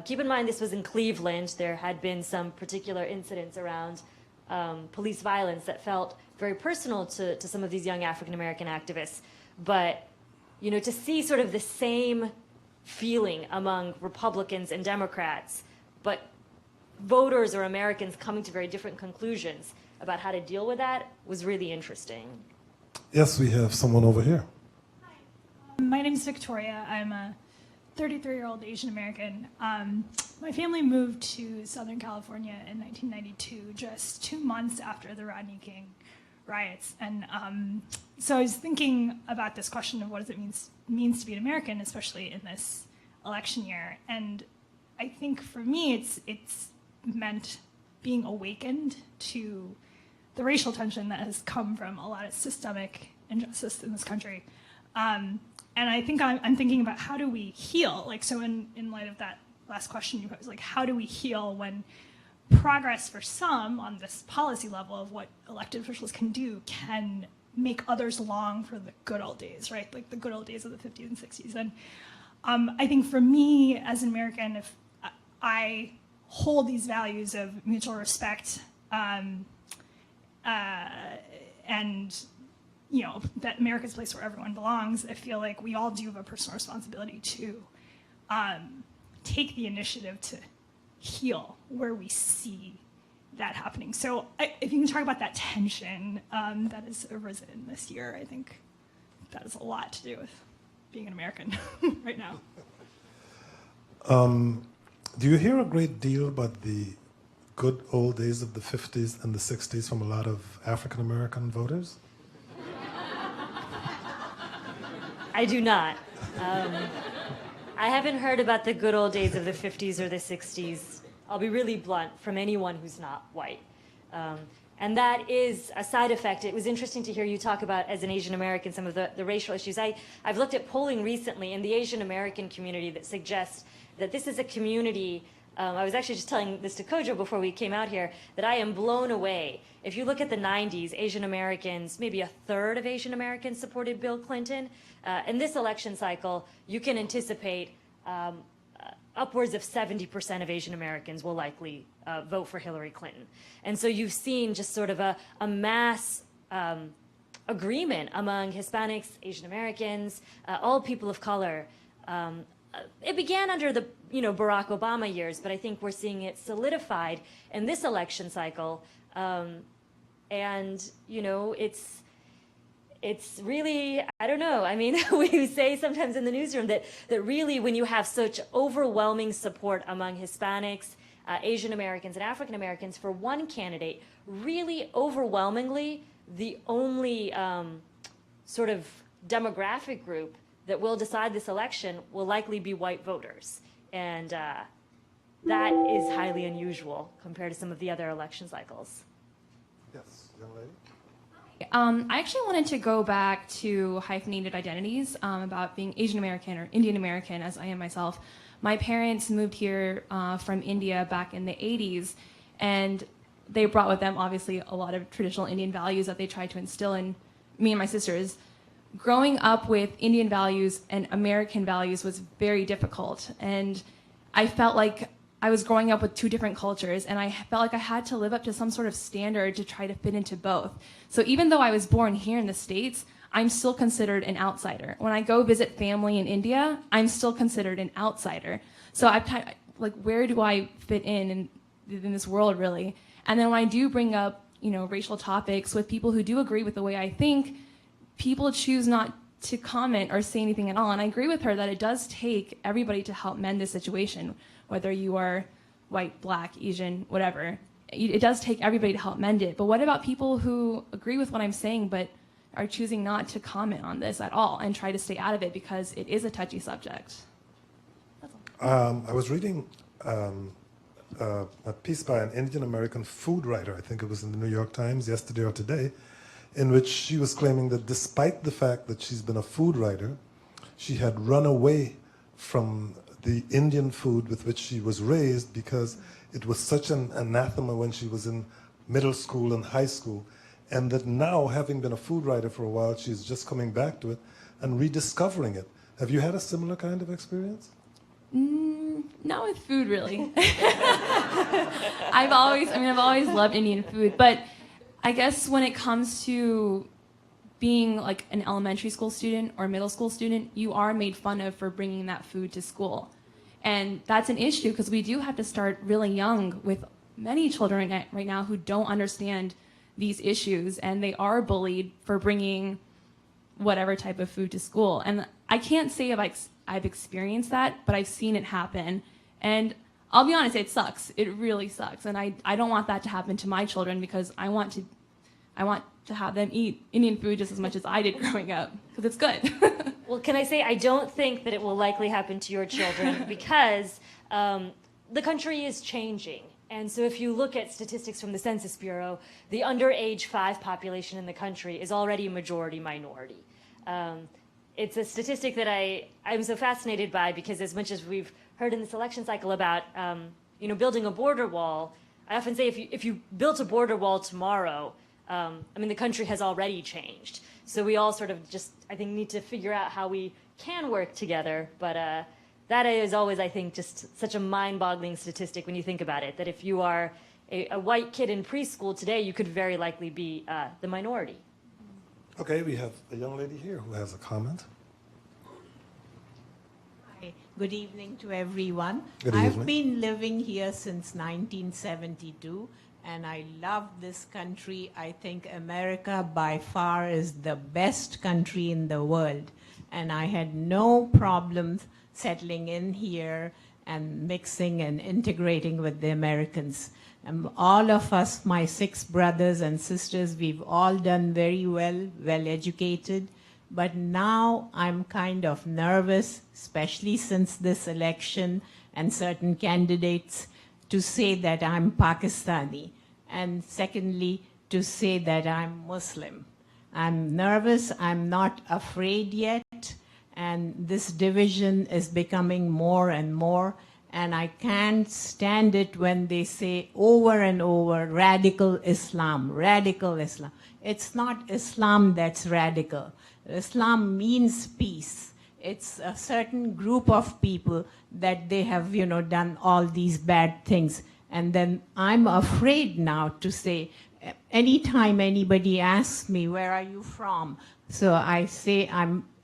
Keep in mind this was in Cleveland. There had been some particular incidents around police violence that felt very personal to some of these young African-American activists. But, you know, to see sort of the same feeling among Republicans and Democrats, but voters or Americans coming to very different conclusions about how to deal with that was really interesting. Yes, we have someone over here. Hi, my name is Victoria. I'm a 33-year-old Asian American. My family moved to Southern California in 1992, just 2 months after the Rodney King riots. And so I was thinking about this question of what does it means to be an American, especially in this election year. And I think for me, it's meant being awakened to the racial tension that has come from a lot of systemic injustice in this country. And I think I'm thinking about how do we heal? Like, so in light of that last question you posed, like, how do we heal when progress for some on this policy level of what elected officials can do can make others long for the good old days, right? Like the good old days of the 50s and 60s. And I think for me as an American, if I hold these values of mutual respect and, you know, that America's a place where everyone belongs, I feel like we all do have a personal responsibility to take the initiative to heal where we see that happening. So if you can talk about that tension that has arisen this year, I think that has a lot to do with being an American right now. Do you hear a great deal about the good old days of the 50s and the 60s from a lot of African American voters? I do not. I haven't heard about the good old days of the 50s or the 60s. I'll be really blunt, from anyone who's not white. And that is a side effect. It was interesting to hear you talk about, as an Asian American, some of the racial issues. I've looked at polling recently in the Asian American community that suggests that this is a community I was actually just telling this to Kojo before we came out here, that I am blown away. If you look at the 90s, Asian Americans, maybe a third of Asian Americans supported Bill Clinton. In this election cycle, you can anticipate upwards of 70% of Asian Americans will likely vote for Hillary Clinton. And so you've seen just sort of a mass agreement among Hispanics, Asian Americans, all people of color. It began under the Barack Obama years, but I think we're seeing it solidified in this election cycle. And it's really, I don't know. I mean, we say sometimes in the newsroom that really when you have such overwhelming support among Hispanics, Asian Americans, and African Americans for one candidate, really overwhelmingly, the only sort of demographic group that will decide this election will likely be white voters. And that is highly unusual compared to some of the other election cycles. Yes, young lady. I actually wanted to go back to hyphenated identities about being Asian American or Indian American, as I am myself. My parents moved here from India back in the 80s, and they brought with them, obviously, a lot of traditional Indian values that they tried to instill in me and my sisters. Growing up with Indian values and American values was very difficult, and I felt like I was growing up with two different cultures, and I felt like I had to live up to some sort of standard to try to fit into both. So even though I was born here in the States, I'm still considered an outsider. When I go visit family in India, I'm still considered an outsider. So like, where do I fit in this world, really? And then when I do bring up, racial topics with people who do agree with the way I think, people choose not to comment or say anything at all. And I agree with her that it does take everybody to help mend this situation, whether you are white, black, Asian, whatever. It does take everybody to help mend it. But what about people who agree with what I'm saying but are choosing not to comment on this at all and try to stay out of it because it is a touchy subject? That's all. I was reading a piece by an Indian American food writer, I think it was in the New York Times yesterday or today, in which she was claiming that despite the fact that she's been a food writer, she had run away from the Indian food with which she was raised because it was such an anathema when she was in middle school and high school, and that now, having been a food writer for a while, she's just coming back to it and rediscovering it. Have you had a similar kind of experience? Not with food, really. I've always loved Indian food, but I guess when it comes to being like an elementary school student or middle school student, you are made fun of for bringing that food to school. And that's an issue because we do have to start really young with many children right now who don't understand these issues, and they are bullied for bringing whatever type of food to school. And I can't say if I've experienced that, but I've seen it happen. And I'll be honest, it sucks. It really sucks. And I don't want that to happen to my children because I want to have them eat Indian food just as much as I did growing up because it's good. Well, can I say I don't think that it will likely happen to your children because the country is changing. And so if you look at statistics from the Census Bureau, the under age 5 population in the country is already a majority minority. It's a statistic that I'm so fascinated by because as much as we've heard in this election cycle about building a border wall, I often say if you built a border wall tomorrow, the country has already changed. So we all sort of just, I think, need to figure out how we can work together. But that is always, I think, just such a mind-boggling statistic when you think about it, that if you are a white kid in preschool today, you could very likely be the minority. Okay, we have a young lady here who has a comment. Hi, good evening to everyone. Good I've evening. been living here since 1972. And I love this country. I think America by far is the best country in the world. And I had no problems settling in here and mixing and integrating with the Americans. All of us, my 6 brothers and sisters, we've all done very well, well educated. But now I'm kind of nervous, especially since this election and certain candidates, to say that I'm Pakistani, and secondly, to say that I'm Muslim. I'm nervous, I'm not afraid yet, and this division is becoming more and more, And I can't stand it when they say over and over, radical Islam, radical Islam. It's not Islam that's radical. Islam means peace. It's a certain group of people that they have, done all these bad things. And then I'm afraid now to say, anytime anybody asks me, where are you from? So I say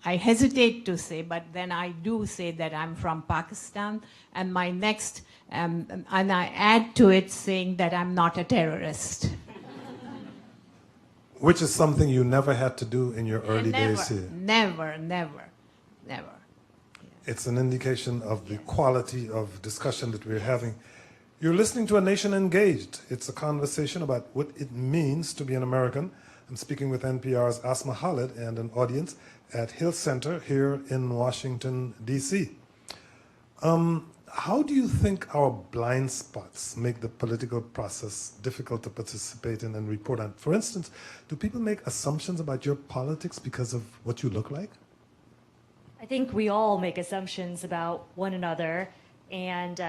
I hesitate to say, but then I do say that I'm from Pakistan, and my next, and I add to it saying that I'm not a terrorist. Which is something you never had to do in your early days here. Never. It's an indication of the quality of discussion that we're having. You're listening to A Nation Engaged. It's a conversation about what it means to be an American. I'm speaking with NPR's Asma Khalid and an audience at Hill Center here in Washington, D.C. How do you think our blind spots make the political process difficult to participate in and report on? For instance, do people make assumptions about your politics because of what you look like? I think we all make assumptions about one another, and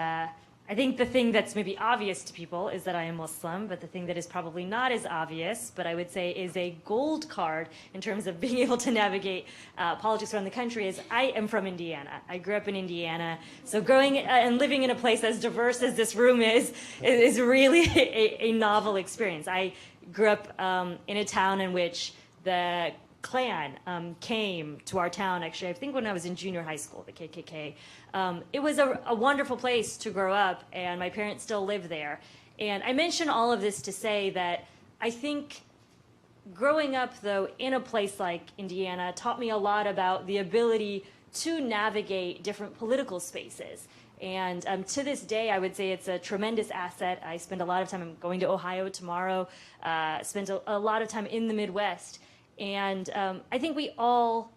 I think the thing that's maybe obvious to people is that I am Muslim, but the thing that is probably not as obvious, but I would say is a gold card in terms of being able to navigate politics around the country, is I am from Indiana. I grew up in Indiana, so growing and living in a place as diverse as this room is really a novel experience. I grew up in a town in which the Klan came to our town, actually, I think when I was in junior high school, the KKK. It was a wonderful place to grow up, and my parents still live there. And I mention all of this to say that I think growing up, though, in a place like Indiana taught me a lot about the ability to navigate different political spaces. And to this day, I would say it's a tremendous asset. I spend a lot of time, I'm going to Ohio tomorrow, spent a lot of time in the Midwest. And I think we all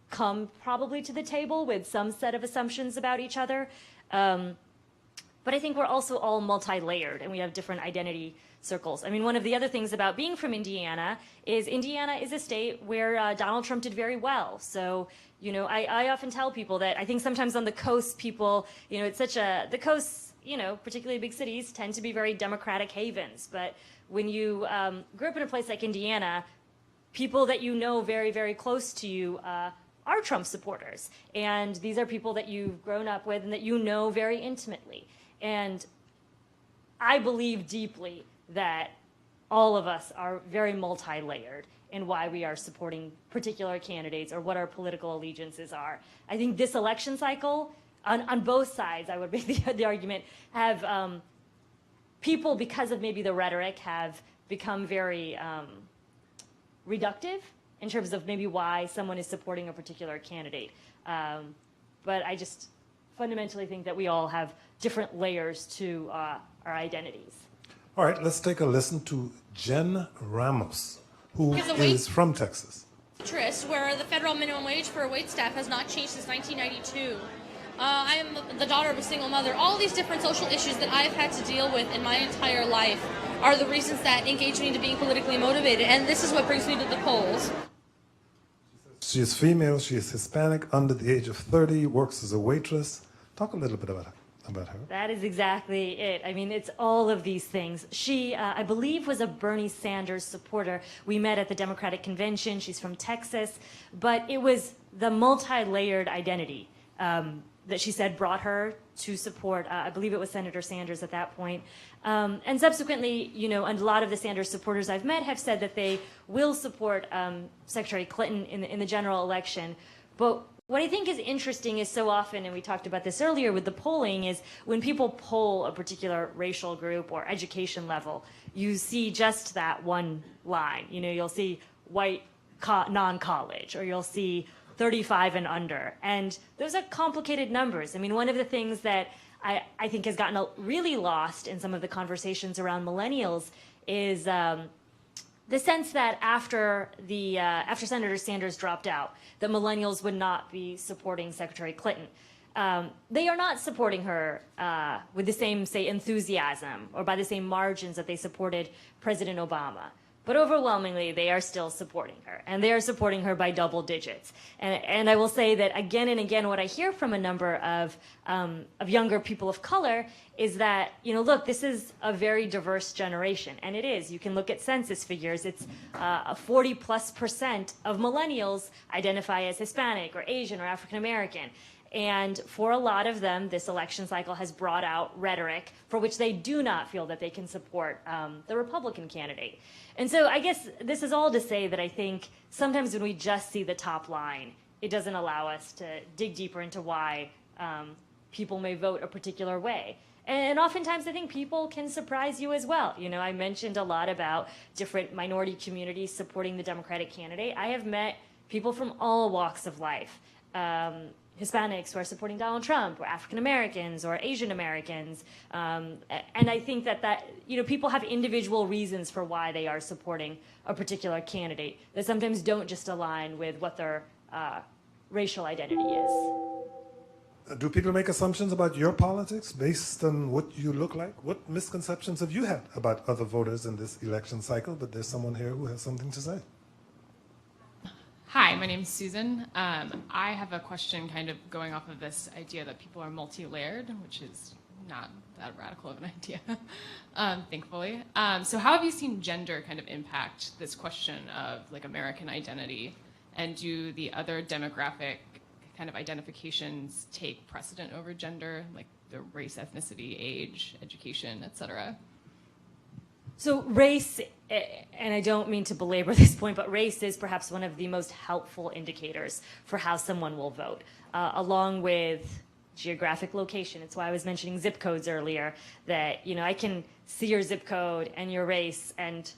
come probably to the table with some set of assumptions about each other. But I think we're also all multi-layered, and we have different identity circles. I mean, one of the other things about being from Indiana is a state where Donald Trump did very well. So, I often tell people that I think sometimes on the coast, people, it's the coasts, particularly big cities, tend to be very Democratic havens. But when you grew up in a place like Indiana, people that very, very close to you are Trump supporters. And these are people that you've grown up with and that you know very intimately. And I believe deeply that all of us are very multi-layered in why we are supporting particular candidates or what our political allegiances are. I think this election cycle, on both sides, I would make the argument, have people, because of maybe the rhetoric, have become very reductive in terms of maybe why someone is supporting a particular candidate. But I just fundamentally think that we all have different layers to our identities. All right, let's take a listen to Jen Ramos, who is from Texas. Where the federal minimum wage for wait staff has not changed since 1992. I am the daughter of a single mother. All these different social issues that I've had to deal with in my entire life are the reasons that engage me into being politically motivated, and this is what brings me to the polls. She is female, she is Hispanic, under the age of 30, works as a waitress. Talk a little bit about her. That is exactly it. I mean, it's all of these things. She, I believe, was a Bernie Sanders supporter. We met at the Democratic Convention. She's from Texas. But it was the multi-layered identity that she said brought her to support, I believe it was Senator Sanders at that point. And subsequently, and a lot of the Sanders supporters I've met have said that they will support Secretary Clinton in the general election. But what I think is interesting is so often, and we talked about this earlier with the polling, is when people poll a particular racial group or education level, you see just that one line. You'll see white non-college, or you'll see 35 and under. And those are complicated numbers. I mean, one of the things that I think has gotten really lost in some of the conversations around millennials is the sense that after Senator Sanders dropped out, that millennials would not be supporting Secretary Clinton. They are not supporting her with the same, say, enthusiasm or by the same margins that they supported President Obama. But overwhelmingly, they are still supporting her, and they are supporting her by double digits. And I will say that again and again, what I hear from a number of younger people of color is that, look, this is a very diverse generation, and it is. You can look at census figures. It's 40+% of millennials identify as Hispanic or Asian or African American. And for a lot of them, this election cycle has brought out rhetoric for which they do not feel that they can support the Republican candidate. And so I guess this is all to say that I think sometimes when we just see the top line, it doesn't allow us to dig deeper into why people may vote a particular way. And oftentimes I think people can surprise you as well. I mentioned a lot about different minority communities supporting the Democratic candidate. I have met people from all walks of life. Hispanics who are supporting Donald Trump, or African Americans, or Asian Americans, and I think that people have individual reasons for why they are supporting a particular candidate that sometimes don't just align with what their racial identity is. Do people make assumptions about your politics based on what you look like? What misconceptions have you had about other voters in this election cycle? But there's someone here who has something to say. Hi, my name is Susan. I have a question kind of going off of this idea that people are multi-layered, which is not that radical of an idea, thankfully. So how have you seen gender kind of impact this question of like American identity? And do the other demographic kind of identifications take precedent over gender, like the race, ethnicity, age, education, et cetera? So race, and I don't mean to belabor this point, but race is perhaps one of the most helpful indicators for how someone will vote, along with geographic location. It's why I was mentioning zip codes earlier, that I can see your zip code and your race, and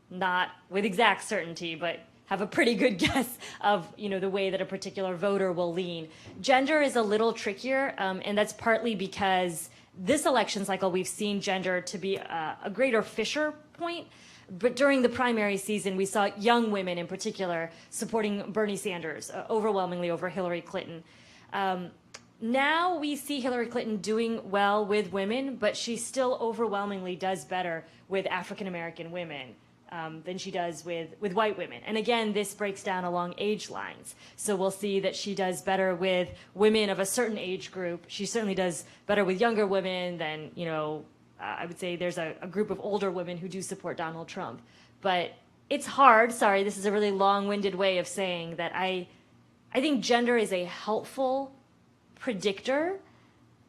not with exact certainty, but have a pretty good guess of the way that a particular voter will lean. Gender is a little trickier, and that's partly because this election cycle, we've seen gender to be a greater Fisher point. But during the primary season, we saw young women in particular supporting Bernie Sanders overwhelmingly over Hillary Clinton. Now we see Hillary Clinton doing well with women, but she still overwhelmingly does better with African American women than she does with white women. And again, this breaks down along age lines. So we'll see that she does better with women of a certain age group. She certainly does better with younger women than, I would say there's a group of older women who do support Donald Trump. But it's hard, sorry, this is a really long-winded way of saying that I think gender is a helpful predictor,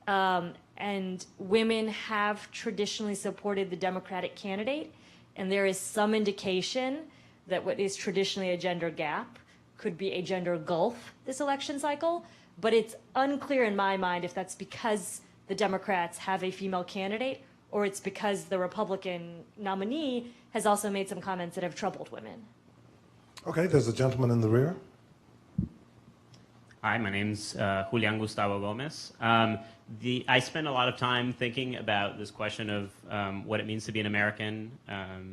and women have traditionally supported the Democratic candidate. And there is some indication that what is traditionally a gender gap could be a gender gulf this election cycle. But it's unclear in my mind if that's because the Democrats have a female candidate or it's because the Republican nominee has also made some comments that have troubled women. Okay, there's a gentleman in the rear. Hi, my name's Julian Gustavo Gomez. I spend a lot of time thinking about this question of what it means to be an American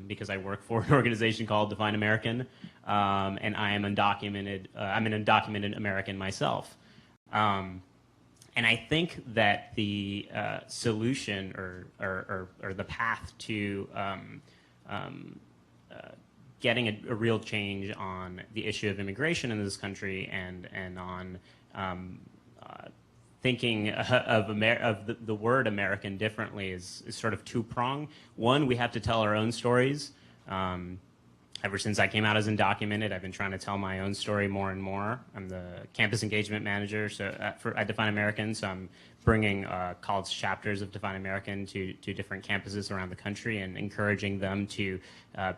because I work for an organization called Define American, and I am undocumented. I'm an undocumented American myself. And I think that the solution or the path to getting a real change on the issue of immigration in this country and on thinking of the word American differently is sort of two-pronged. One, we have to tell our own stories. Ever since I came out as undocumented, I've been trying to tell my own story more and more. I'm the campus engagement manager at Define American, so I'm bringing college chapters of Define American to different campuses around the country and encouraging them to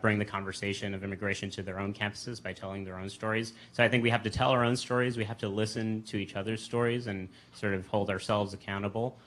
bring the conversation of immigration to their own campuses by telling their own stories. So I think we have to tell our own stories. We have to listen to each other's stories and sort of hold ourselves accountable.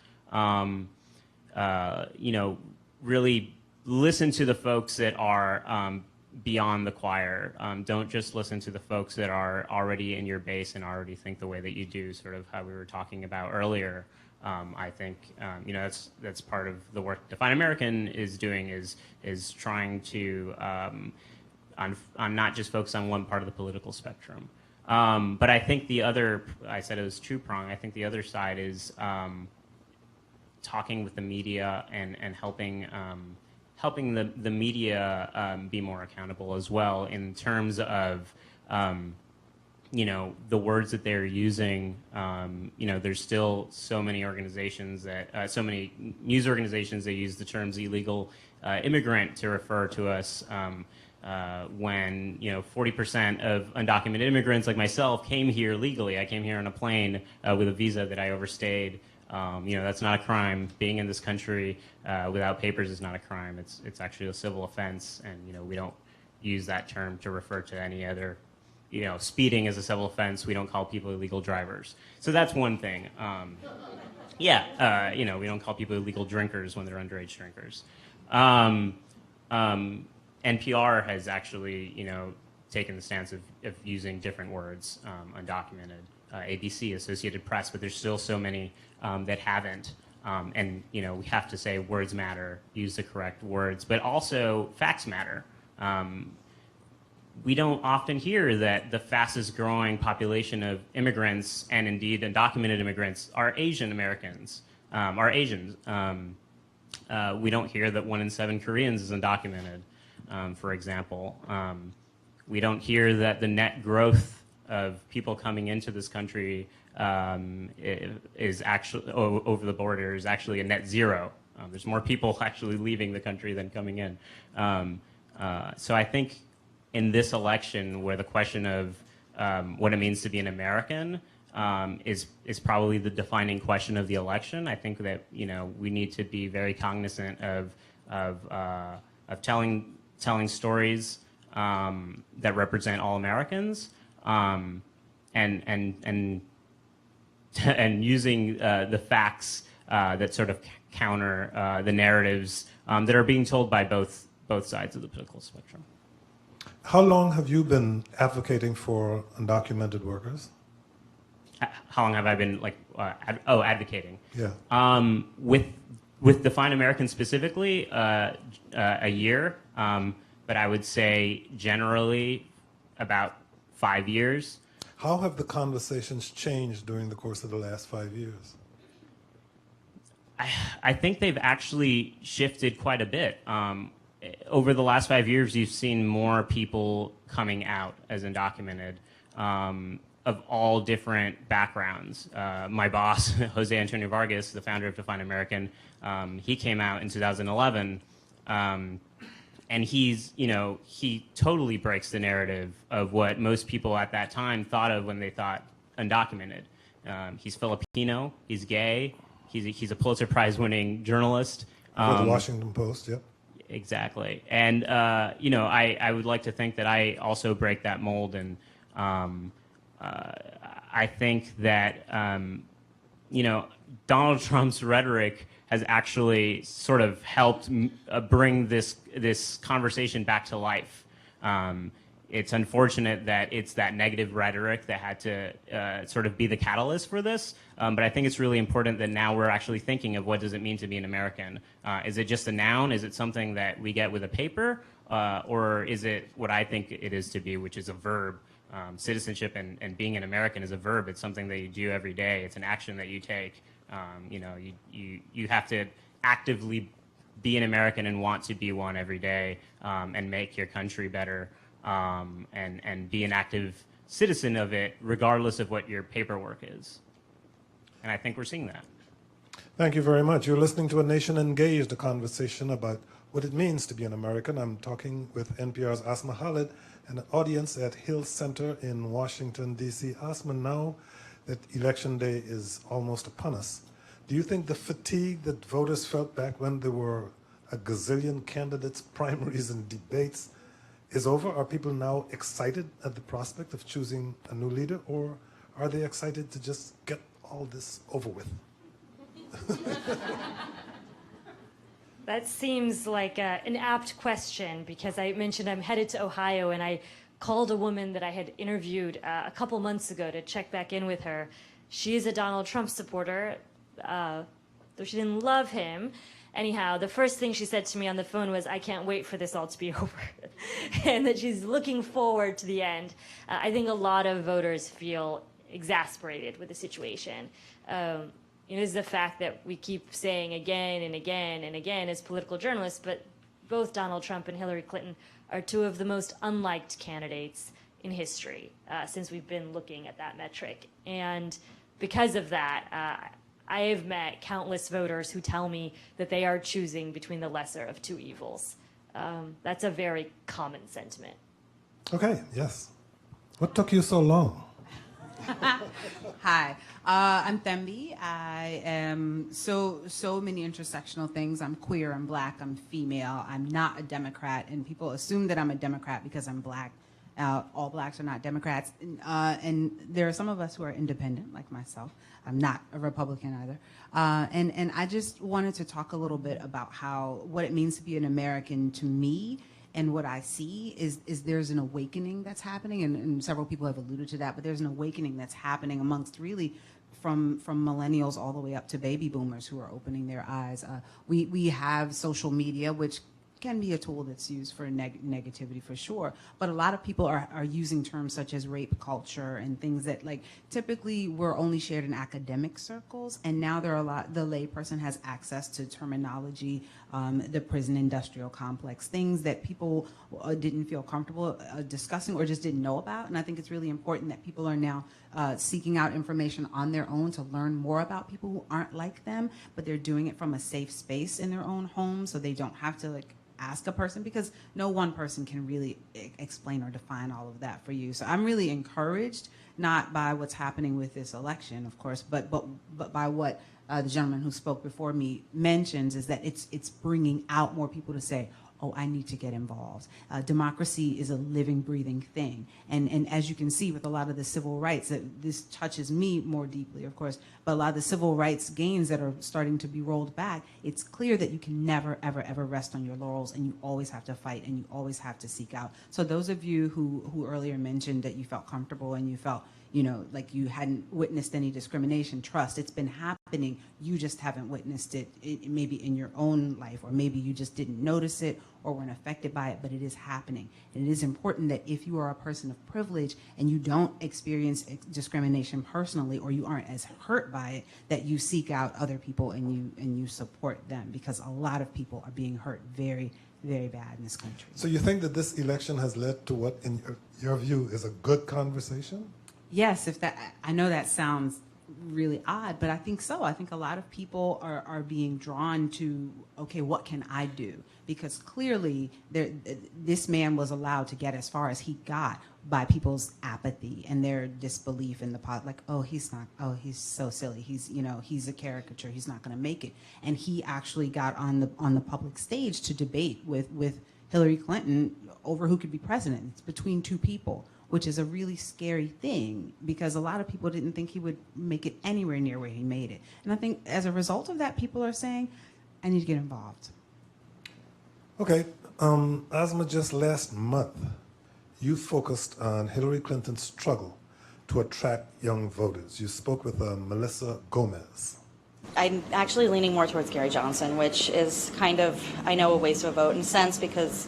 Really listen to the folks that are beyond the choir. Don't just listen to the folks that are already in your base and already think the way that you do, sort of how we were talking about earlier. I think that's part of the work Define American is doing is trying to on not just focus on one part of the political spectrum. But I think I said it was two-pronged. I think the other side is talking with the media and helping helping the media be more accountable as well in terms of the words that they're using. There's still so many organizations that, so many news organizations that use the terms illegal immigrant to refer to us when 40% of undocumented immigrants like myself came here legally. I came here on a plane with a visa that I overstayed. That's not a crime. Being in this country without papers is not a crime. It's actually a civil offense, and we don't use that term to refer to any other. Speeding is a civil offense. We don't call people illegal drivers. So that's one thing. We don't call people illegal drinkers when they're underage drinkers. NPR has actually, taken the stance of using different words, undocumented, ABC, Associated Press, but there's still so many that haven't. We have to say words matter, use the correct words, but also facts matter. We don't often hear that the fastest growing population of immigrants, and indeed undocumented immigrants, are Asian Americans, are Asians. We don't hear that 1 in 7 Koreans is undocumented, for example. We don't hear that the net growth of people coming into this country is actually, over the border, is actually a net zero. There's more people actually leaving the country than coming in. So I think in this election, where the question of what it means to be an American is probably the defining question of the election, I think that we need to be very cognizant of telling stories that represent all Americans, and using the facts that sort of counter the narratives that are being told by both sides of the political spectrum. How long have you been advocating for undocumented workers? How long have I been advocating? Yeah. With Define American specifically, a year, but I would say generally about 5 years. How have the conversations changed during the course of the last 5 years? I think they've actually shifted quite a bit. Over the last 5 years, you've seen more people coming out as undocumented of all different backgrounds. My boss, Jose Antonio Vargas, the founder of Define American, he came out in 2011, and he totally breaks the narrative of what most people at that time thought of when they thought undocumented. He's Filipino, he's gay, he's a Pulitzer Prize winning journalist. For the Washington Post, yep. Exactly. And, I would like to think that I also break that mold. And I think that, Donald Trump's rhetoric has actually sort of helped bring this conversation back to life. It's unfortunate that it's that negative rhetoric that had to sort of be the catalyst for this. But I think it's really important that now we're actually thinking of what does it mean to be an American. Is it just a noun? Is it something that we get with a paper? Or is it what I think it is to be, which is a verb? Citizenship and being an American is a verb. It's something that you do every day. It's an action that you take. You have to actively be an American and want to be one every day, and make your country better. And be an active citizen of it, regardless of what your paperwork is. And I think we're seeing that. Thank you very much. You're listening to A Nation Engaged, a conversation about what it means to be an American. I'm talking with NPR's Asma Khalid and an audience at Hill Center in Washington, D.C. Asma, now that Election Day is almost upon us, do you think the fatigue that voters felt back when there were a gazillion candidates, primaries, and debates is over? Are people now excited at the prospect of choosing a new leader, or are they excited to just get all this over with? That seems like an apt question, because I mentioned I'm headed to Ohio, and I called a woman that I had interviewed a couple months ago to check back in with her. She is a Donald Trump supporter, though she didn't love him. Anyhow, the first thing she said to me on the phone was, I can't wait for this all to be over, and that she's looking forward to the end. I think a lot of voters feel exasperated with the situation. It is the fact that we keep saying again and again and again as political journalists, but both Donald Trump and Hillary Clinton are two of the most unliked candidates in history since we've been looking at that metric. And because of that, I have met countless voters who tell me that they are choosing between the lesser of two evils. That's a very common sentiment. Okay, yes. What took you so long? Hi, I'm Thembi. I am so many intersectional things. I'm queer, I'm black, I'm female, I'm not a Democrat, and people assume that I'm a Democrat because I'm black. All blacks are not Democrats, and there are some of us who are independent, like myself. I'm not a Republican either. And I just wanted to talk a little bit about what it means to be an American to me. And what I see is there's an awakening that's happening, and several people have alluded to that, but there's an awakening that's happening amongst really from millennials all the way up to baby boomers who are opening their eyes. We have social media, which can be a tool that's used for negativity for sure, but a lot of people are using terms such as rape culture and things that like typically were only shared in academic circles, and now there are the layperson has access to terminology, the prison industrial complex, things that people didn't feel comfortable discussing or just didn't know about. And I think it's really important that people are now seeking out information on their own to learn more about people who aren't like them, but they're doing it from a safe space in their own home, so they don't have to like ask a person, because no one person can really explain or define all of that for you. So I'm really encouraged, not by what's happening with this election, of course, but by what the gentleman who spoke before me mentions, is that it's bringing out more people to say, oh, I need to get involved. Democracy is a living, breathing thing. And as you can see with a lot of the civil rights, this touches me more deeply, of course, but a lot of the civil rights gains that are starting to be rolled back, it's clear that you can never, ever, ever rest on your laurels, and you always have to fight, and you always have to seek out. So those of you who earlier mentioned that you felt comfortable and you felt, you know, like you hadn't witnessed any discrimination, trust, it's been happening. You just haven't witnessed it maybe in your own life, or maybe you just didn't notice it or weren't affected by it, but it is happening. And it is important that if you are a person of privilege and you don't experience discrimination personally, or you aren't as hurt by it, that you seek out other people and you support them, because a lot of people are being hurt very, very bad in this country. So you think that this election has led to what, in your view, is a good conversation? Yes, I know that sounds really odd, but I think so. I think a lot of people are being drawn to, okay, what can I do? Because clearly this man was allowed to get as far as he got by people's apathy and their disbelief in the like, oh, he's so silly. He's a caricature. He's not going to make it. And he actually got on the public stage to debate with Hillary Clinton over who could be president. It's between two people, which is a really scary thing, because a lot of people didn't think he would make it anywhere near where he made it. And I think as a result of that, people are saying, I need to get involved. Okay, Asma, just last month, you focused on Hillary Clinton's struggle to attract young voters. You spoke with Melissa Gomez. I'm actually leaning more towards Gary Johnson, which is kind of, I know, a waste of a vote in a sense, because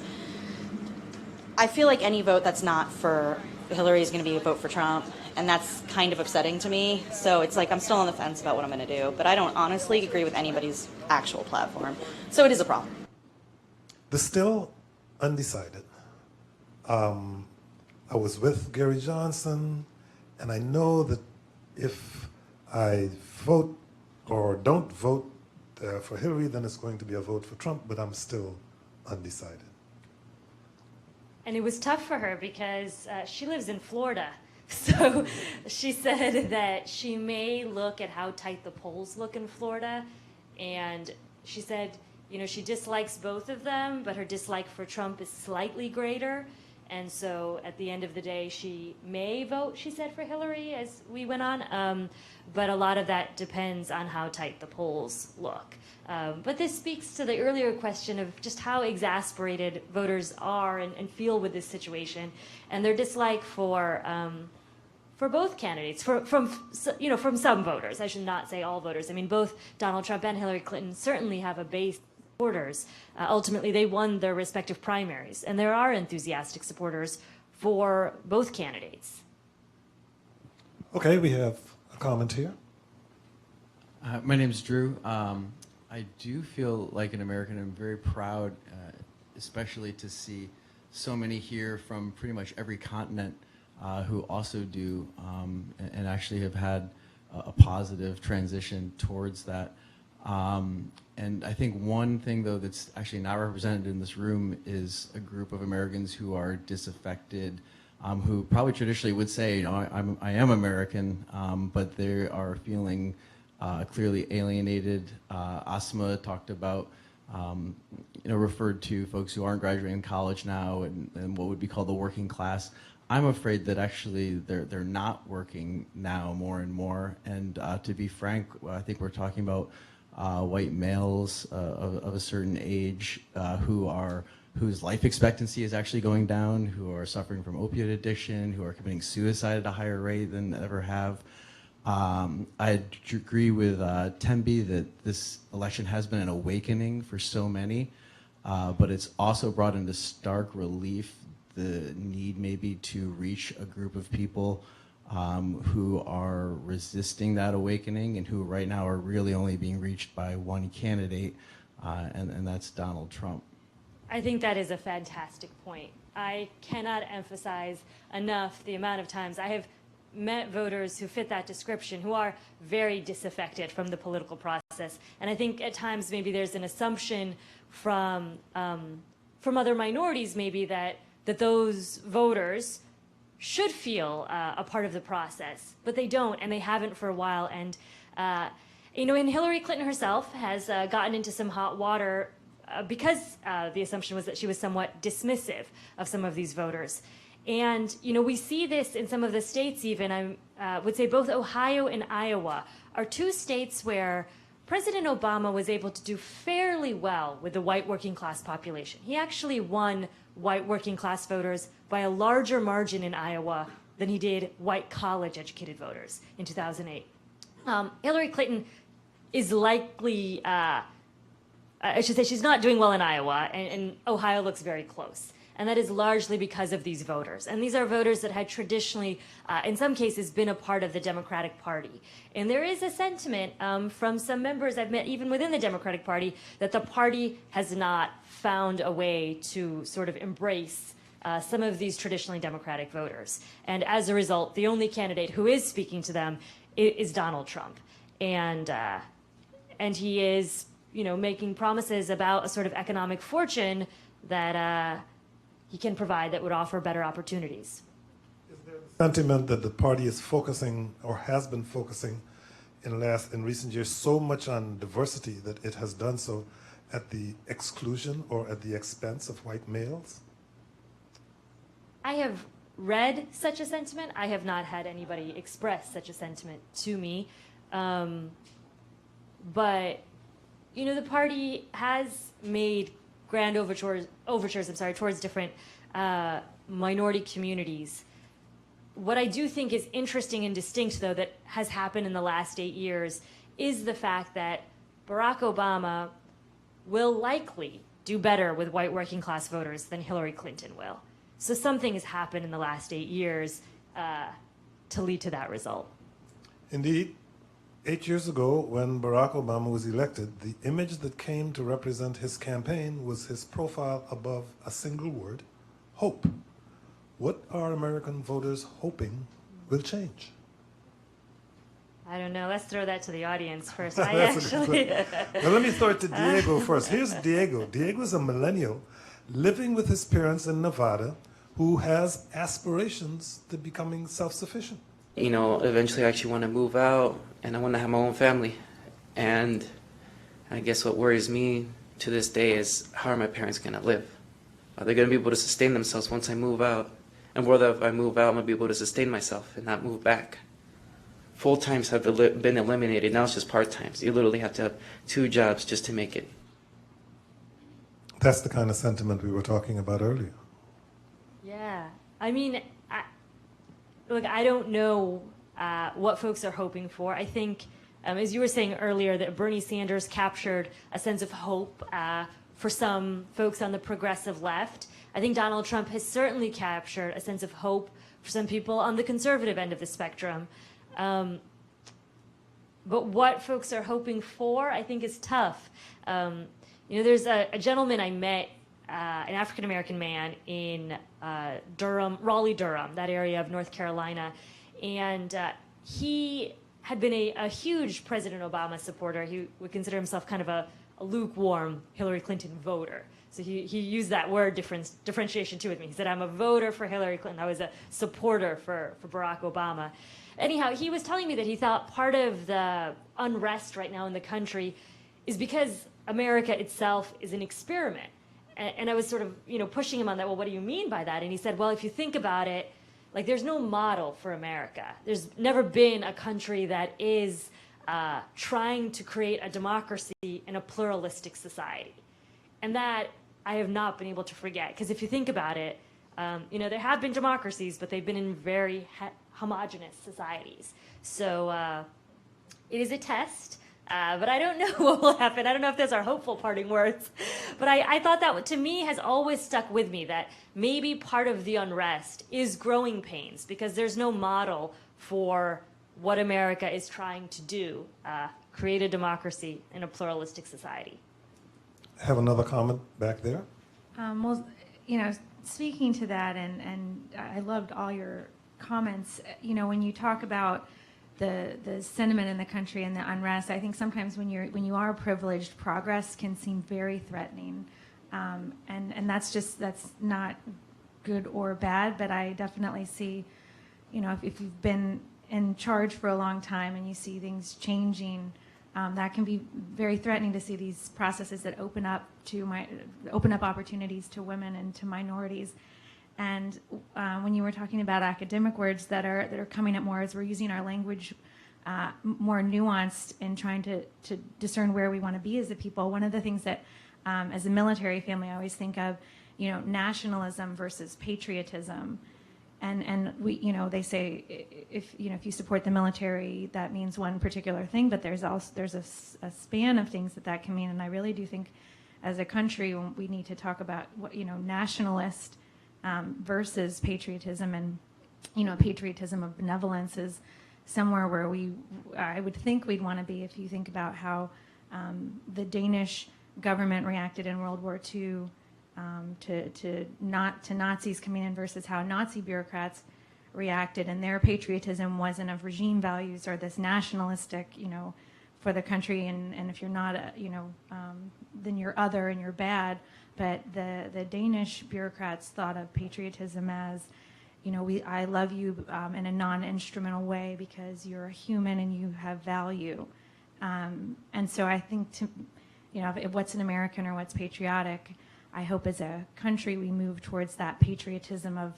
I feel like any vote that's not for Hillary is going to be a vote for Trump, and that's kind of upsetting to me. So it's like I'm still on the fence about what I'm going to do, but I don't honestly agree with anybody's actual platform. So it is a problem. The still undecided. I was with Gary Johnson, and I know that if I vote or don't vote for Hillary, then it's going to be a vote for Trump, but I'm still undecided. And it was tough for her because she lives in Florida. So she said that she may look at how tight the polls look in Florida. And she said, you know, she dislikes both of them, but her dislike for Trump is slightly greater. And so at the end of the day, she may vote, she said, for Hillary as we went on. But a lot of that depends on how tight the polls look. But this speaks to the earlier question of just how exasperated voters are and feel with this situation, and their dislike for both candidates, from some voters. I should not say all voters. I mean, both Donald Trump and Hillary Clinton certainly have a base of supporters. Ultimately, they won their respective primaries, and there are enthusiastic supporters for both candidates. Okay, we have a comment here. My name's Drew. I do feel like an American. I'm very proud especially to see so many here from pretty much every continent who also do and actually have had a positive transition towards that. And I think one thing, though, that's actually not represented in this room is a group of Americans who are disaffected, who probably traditionally would say, you know, I am American, but they are feeling clearly alienated. Asma talked about, you know, referred to folks who aren't graduating college now and what would be called the working class. I'm afraid that actually they're not working now more and more. And to be frank, I think we're talking about white males of a certain age whose life expectancy is actually going down, who are suffering from opioid addiction, who are committing suicide at a higher rate than ever have. I agree with Tembi that this election has been an awakening for so many, but it's also brought into stark relief the need maybe to reach a group of people who are resisting that awakening and who right now are really only being reached by one candidate, and that's Donald Trump. I think that is a fantastic point. I cannot emphasize enough the amount of times I have met voters who fit that description, who are very disaffected from the political process. And I think at times maybe there's an assumption from other minorities maybe that those voters should feel a part of the process, but they don't, and they haven't for a while. And you know, and Hillary Clinton herself has gotten into some hot water because the assumption was that she was somewhat dismissive of some of these voters. And you know, we see this in some of the states even. I would say both Ohio and Iowa are two states where President Obama was able to do fairly well with the white working class population. He actually won white working class voters by a larger margin in Iowa than he did white college educated voters in 2008. Hillary Clinton is likely, I should say she's not doing well in Iowa, and Ohio looks very close. And that is largely because of these voters. And these are voters that had traditionally, in some cases, been a part of the Democratic Party. And there is a sentiment from some members I've met, even within the Democratic Party, that the party has not found a way to sort of embrace some of these traditionally Democratic voters. And as a result, the only candidate who is speaking to them is Donald Trump. And he is, you know, making promises about a sort of economic fortune that he can provide that would offer better opportunities. Is there the sentiment that the party is focusing or has been focusing in recent years so much on diversity that it has done so at the exclusion or at the expense of white males? I have read such a sentiment. I have not had anybody express such a sentiment to me. But, you know, the party has made grand overtures towards different minority communities. What I do think is interesting and distinct, though, that has happened in the last 8 years is the fact that Barack Obama will likely do better with white working class voters than Hillary Clinton will. So something has happened in the last 8 years to lead to that result. Indeed. 8 years ago, when Barack Obama was elected, the image that came to represent his campaign was his profile above a single word, hope. What are American voters hoping will change? I don't know. Let's throw that to the audience first. Well, let me throw it to Diego first. Here's Diego. Diego is a millennial living with his parents in Nevada who has aspirations to becoming self-sufficient. You know, eventually I actually want to move out and I want to have my own family. And I guess what worries me to this day is, how are my parents going to live? Are they going to be able to sustain themselves once I move out? And whether if I move out, I'm going to be able to sustain myself and not move back. Full-times have been eliminated. Now it's just part-times. You literally have to have 2 jobs just to make it. That's the kind of sentiment we were talking about earlier. Yeah. I mean, look, I don't know what folks are hoping for. I think, as you were saying earlier, that Bernie Sanders captured a sense of hope for some folks on the progressive left. I think Donald Trump has certainly captured a sense of hope for some people on the conservative end of the spectrum. But what folks are hoping for, I think, is tough. You know, there's a gentleman I met an African-American man in Durham, Raleigh-Durham, that area of North Carolina. And he had been a huge President Obama supporter. He would consider himself kind of a lukewarm Hillary Clinton voter. So he used that word differentiation too with me. He said, I'm a voter for Hillary Clinton. I was a supporter for Barack Obama. Anyhow, he was telling me that he thought part of the unrest right now in the country is because America itself is an experiment. And I was sort of, pushing him on that. Well, what do you mean by that? And he said, well, if you think about it, like there's no model for America. There's never been a country that is trying to create a democracy in a pluralistic society. And that I have not been able to forget. Because if you think about it, there have been democracies, but they've been in very homogenous societies. So it is a test. But I don't know what will happen. I don't know if those are hopeful parting words. But I thought that, to me, has always stuck with me, that maybe part of the unrest is growing pains, because there's no model for what America is trying to do, create a democracy in a pluralistic society. Have another comment back there? Well, speaking to that, and I loved all your comments, when you talk about the sentiment in the country and the unrest, I think sometimes when you are privileged, progress can seem very threatening, and that's not good or bad. But I definitely see, if you've been in charge for a long time and you see things changing, that can be very threatening to see these processes that open up opportunities to women and to minorities. And when you were talking about academic words that are coming up more as we're using our language more nuanced and trying to discern where we want to be as a people, one of the things that as a military family I always think of, nationalism versus patriotism. And we, they say if you support the military, that means one particular thing, but there's a span of things that can mean. And I really do think as a country we need to talk about what, nationalist versus patriotism, and patriotism of benevolence is somewhere where I would think we'd want to be. If you think about how the Danish government reacted in World War II to Nazis coming in versus how Nazi bureaucrats reacted, and their patriotism wasn't of regime values or this nationalistic, for the country, and if you're not, then you're other and you're bad. But the Danish bureaucrats thought of patriotism as, I love you in a non-instrumental way because you're a human and you have value. And so I think, what's an American or what's patriotic, I hope as a country we move towards that patriotism of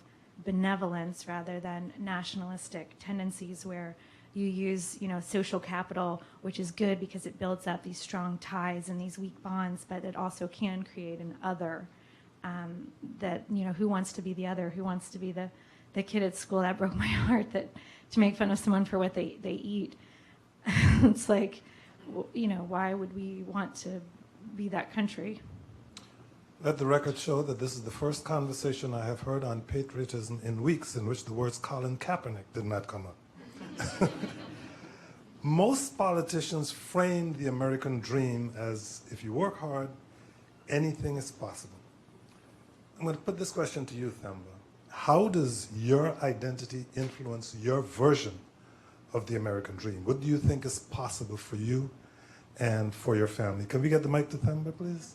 benevolence rather than nationalistic tendencies where you use, social capital, which is good because it builds up these strong ties and these weak bonds, but it also can create an other that, who wants to be the other? Who wants to be the kid at school? That broke my heart, that to make fun of someone for what they eat. It's like, why would we want to be that country? Let the record show that this is the first conversation I have heard on patriotism in weeks in which the words Colin Kaepernick did not come up. Most politicians frame the American dream as if you work hard, anything is possible. I'm going to put this question to you, Thamba. How does your identity influence your version of the American dream? What do you think is possible for you and for your family? Can we get the mic to Thamba, please?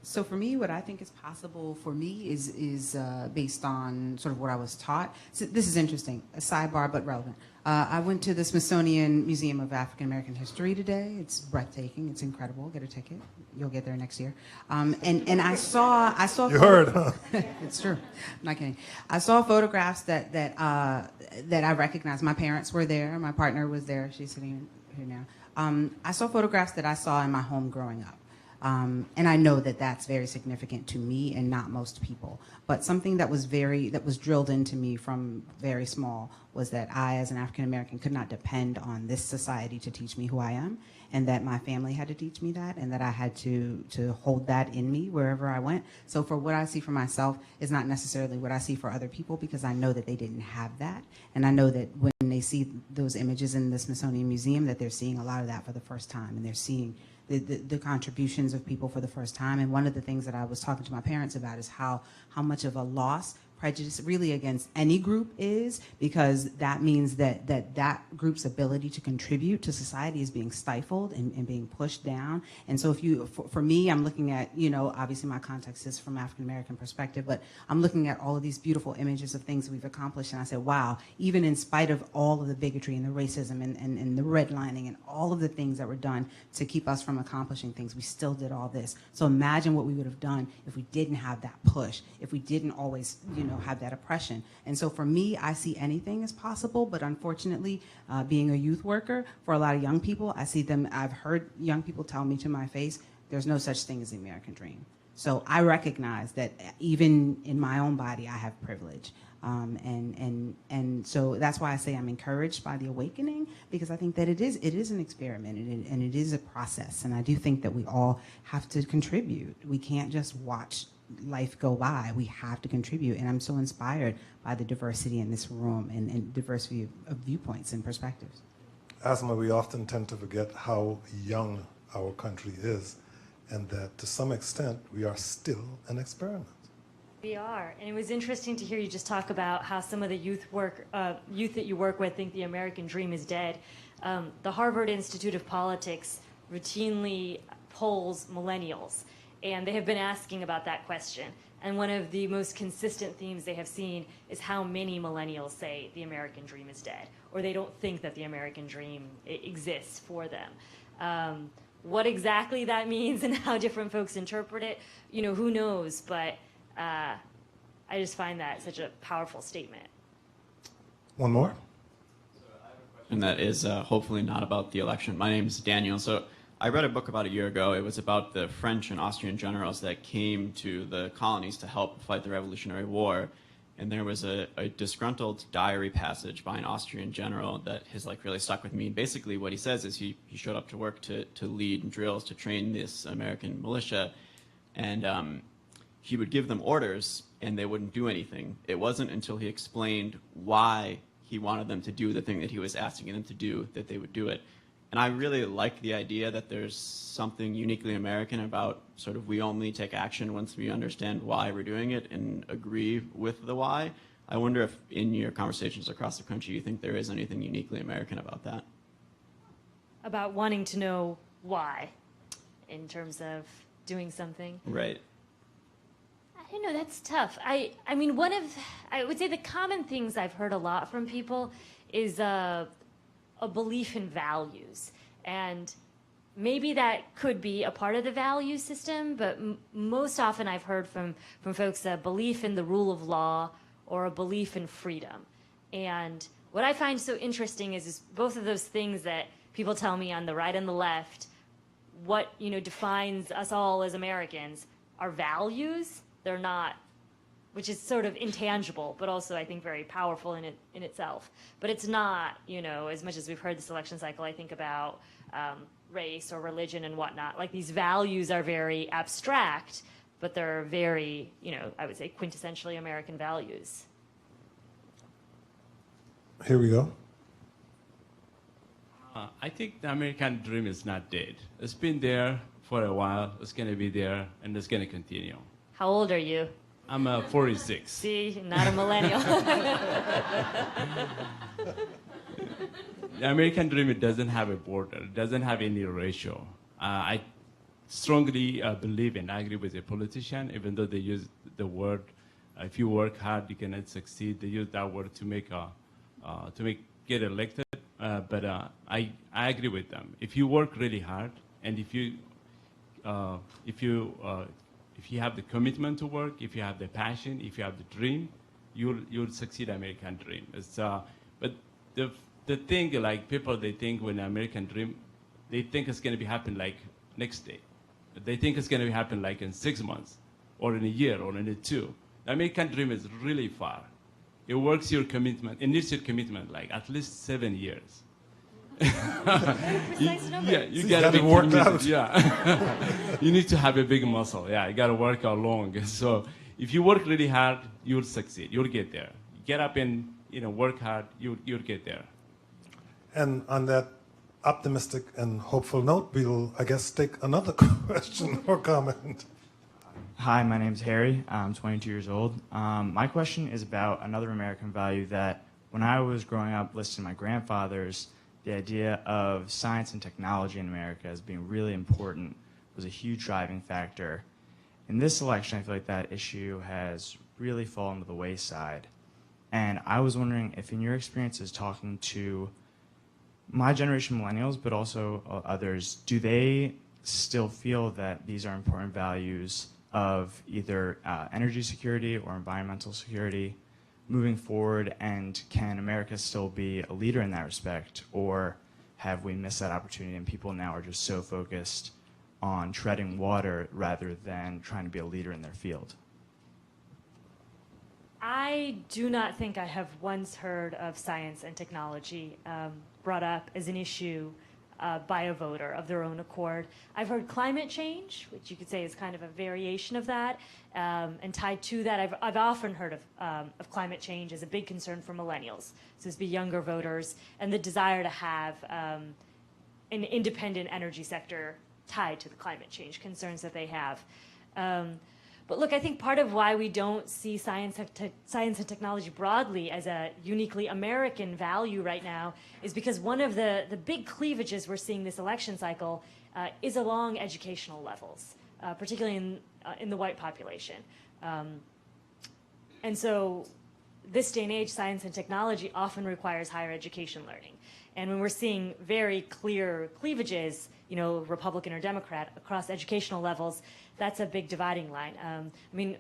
So for me, what I think is possible for me is based on sort of what I was taught. So this is interesting, a sidebar but relevant. I went to the Smithsonian Museum of African American History today. It's breathtaking. It's incredible. Get a ticket. You'll get there next year. And I saw. You heard, huh? It's true. I'm not kidding. I saw photographs that I recognized. My parents were there. My partner was there. She's sitting here now. I saw photographs that I saw in my home growing up. And I know that that's very significant to me and not most people. But something that was drilled into me from very small was that I, as an African American, could not depend on this society to teach me who I am, and that my family had to teach me that, and that I had to hold that in me wherever I went. So for what I see for myself is not necessarily what I see for other people, because I know that they didn't have that, and I know that when they see those images in the Smithsonian Museum, that they're seeing a lot of that for the first time, and they're seeing the contributions of people for the first time. And one of the things that I was talking to my parents about is how much of a loss prejudice really against any group is, because that means that group's ability to contribute to society is being stifled and being pushed down. And so for me, I'm looking at, obviously my context is from African American perspective, but I'm looking at all of these beautiful images of things we've accomplished, and I said, wow, even in spite of all of the bigotry and the racism and the redlining and all of the things that were done to keep us from accomplishing things, we still did all this. So imagine what we would have done if we didn't have that push, if we didn't always, have that oppression. And so for me, I see anything as possible, but unfortunately, being a youth worker, for a lot of young people, I've heard young people tell me to my face, there's no such thing as the American dream. So I recognize that even in my own body, I have privilege. And so that's why I say I'm encouraged by the awakening, because I think that it is an experiment and it is a process. And I do think that we all have to contribute. We can't just watch life go by. We have to contribute. And I'm so inspired by the diversity in this room and diversity of viewpoints and perspectives. Asma, we often tend to forget how young our country is, and that to some extent we are still an experiment. We are, and it was interesting to hear you just talk about how some of the youth that you work with think the American dream is dead. The Harvard Institute of Politics routinely polls millennials, and they have been asking about that question. And one of the most consistent themes they have seen is how many millennials say the American dream is dead, or they don't think that the American dream exists for them. What exactly that means and how different folks interpret it, who knows, but I just find that such a powerful statement. One more? And that is hopefully not about the election. My name is Daniel. So I read a book about a year ago. It was about the French and Austrian generals that came to the colonies to help fight the Revolutionary War. And there was a disgruntled diary passage by an Austrian general that has really stuck with me. Basically what he says is he showed up to work to lead drills, to train this American militia, and he would give them orders and they wouldn't do anything. It wasn't until he explained why he wanted them to do the thing that he was asking them to do that they would do it. And I really like the idea that there's something uniquely American about sort of we only take action once we understand why we're doing it and agree with the why. I wonder if in your conversations across the country you think there is anything uniquely American about that. About wanting to know why in terms of doing something. Right. I don't know, that's tough. I would say the common things I've heard a lot from people is a belief in values. And maybe that could be a part of the value system, but most often I've heard from folks a belief in the rule of law or a belief in freedom. And what I find so interesting is both of those things that people tell me on the right and the left, what defines us all as Americans are values. They're not, which is sort of intangible, but also I think very powerful in itself. But it's not, as much as we've heard this election cycle, I think about race or religion and whatnot. Like these values are very abstract, but they're very, I would say quintessentially American values. Here we go. I think the American dream is not dead. It's been there for a while. It's going to be there, and it's going to continue. How old are you? I'm 46. See, not a millennial. The American dream, it doesn't have a border. It doesn't have any ratio. I strongly believe and agree with a politician, even though they use the word, if you work hard, you cannot succeed. They use that word to get elected. But I agree with them. If you work really hard, and if you have the commitment to work, if you have the passion, if you have the dream, you'll succeed. American dream. But the thing, people, they think when American dream, they think it's going to be happen next day. They think it's going to happen in 6 months, or in a year, or in 2. The American dream is really far. It works your commitment. It needs your commitment at least 7 years. You gotta be worked out. Yeah, you need to have a big muscle. Yeah, you gotta work out long. So if you work really hard, you'll succeed. You'll get there. Get up and work hard. You'll get there. And on that optimistic and hopeful note, we'll, I guess, take another question or comment. Hi, my name's Harry. I'm 22 years old. My question is about another American value that when I was growing up listening to my grandfathers, the idea of science and technology in America as being really important was a huge driving factor. In this election, I feel like that issue has really fallen to the wayside. And I was wondering if in your experiences talking to my generation millennials, but also others, do they still feel that these are important values of either energy security or environmental security moving forward, and can America still be a leader in that respect, or have we missed that opportunity and people now are just so focused on treading water rather than trying to be a leader in their field? I do not think I have once heard of science and technology brought up as an issue by a voter of their own accord. I've heard climate change, which you could say is kind of a variation of that, and tied to that, I've often heard of climate change as a big concern for millennials, so this would be younger voters, and the desire to have an independent energy sector tied to the climate change concerns that they have. But look, I think part of why we don't see science and technology broadly as a uniquely American value right now is because one of the big cleavages we're seeing this election cycle is along educational levels, particularly in the white population. And so this day and age, science and technology often requires higher education learning. And when we're seeing very clear cleavages, you know, Republican or Democrat across educational levels, that's a big dividing line. I mean,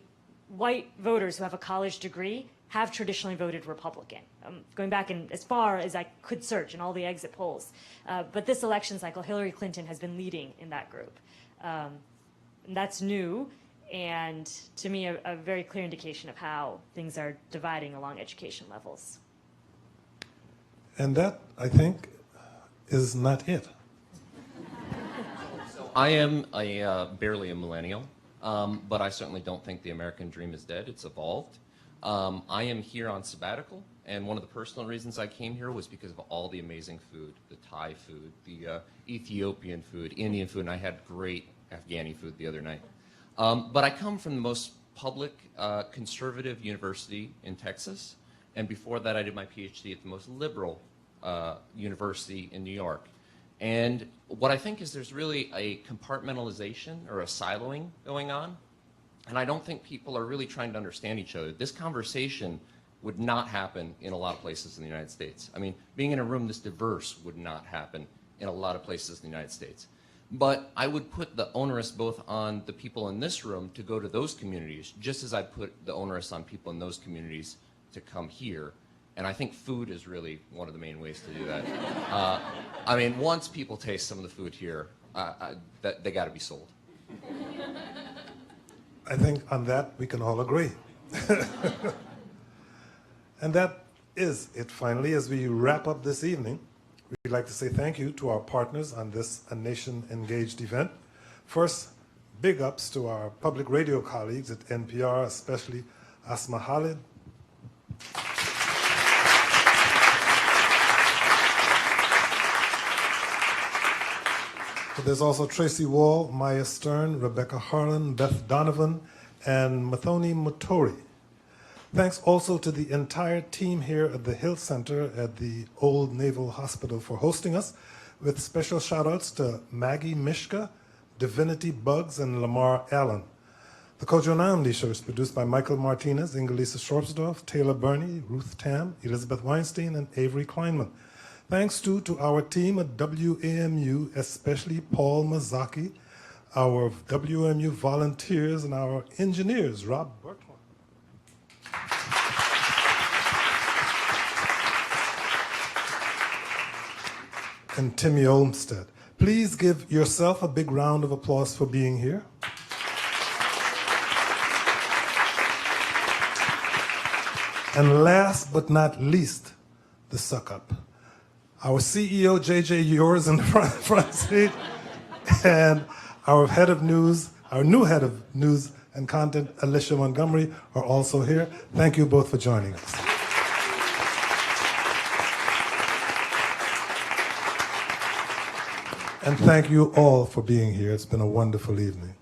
white voters who have a college degree have traditionally voted Republican, going back as far as I could search in all the exit polls. But this election cycle, Hillary Clinton has been leading in that group. And that's new, and to me, a very clear indication of how things are dividing along education levels. And that, I think, is not it. I am barely a millennial, but I certainly don't think the American dream is dead. It's evolved. I am here on sabbatical, and one of the personal reasons I came here was because of all the amazing food, the Thai food, the Ethiopian food, Indian food, and I had great Afghani food the other night. But I come from the most public conservative university in Texas, and before that I did my PhD at the most liberal university in New York. And what I think is there's really a compartmentalization or a siloing going on, and I don't think people are really trying to understand each other. This conversation would not happen in a lot of places in the United States. I mean, being in a room this diverse would not happen in a lot of places in the United States. But I would put the onus both on the people in this room to go to those communities, just as I put the onus on people in those communities to come here. And I think food is really one of the main ways to do that. I mean, once people taste some of the food here, they got to be sold. I think on that we can all agree. And that is it finally. As we wrap up this evening, we'd like to say thank you to our partners on this A Nation Engaged event. First, big ups to our public radio colleagues at NPR, especially Asma, Khalid. But there's also Tracy Wall, Maya Stern, Rebecca Harlan, Beth Donovan, and Mathoni Motori. Thanks also to the entire team here at the Hill Center at the Old Naval Hospital for hosting us, with special shout-outs to Maggie Mishka, Divinity Bugs, and Lamar Allen. The Kojo Nnamdi Show is produced by Michael Martinez, Ingelisa Schorpsdorf, Taylor Burney, Ruth Tam, Elizabeth Weinstein, and Avery Kleinman. Thanks to our team at WAMU, especially Paul Mazaki, our WAMU volunteers, and our engineers, Rob Bertwan. And Timmy Olmstead. Please give yourself a big round of applause for being here. And last but not least, the suck-up. Our CEO, JJ Yours, in the front seat, and our head of news, our new head of news and content, Alicia Montgomery, are also here. Thank you both for joining us. And thank you all for being here. It's been a wonderful evening.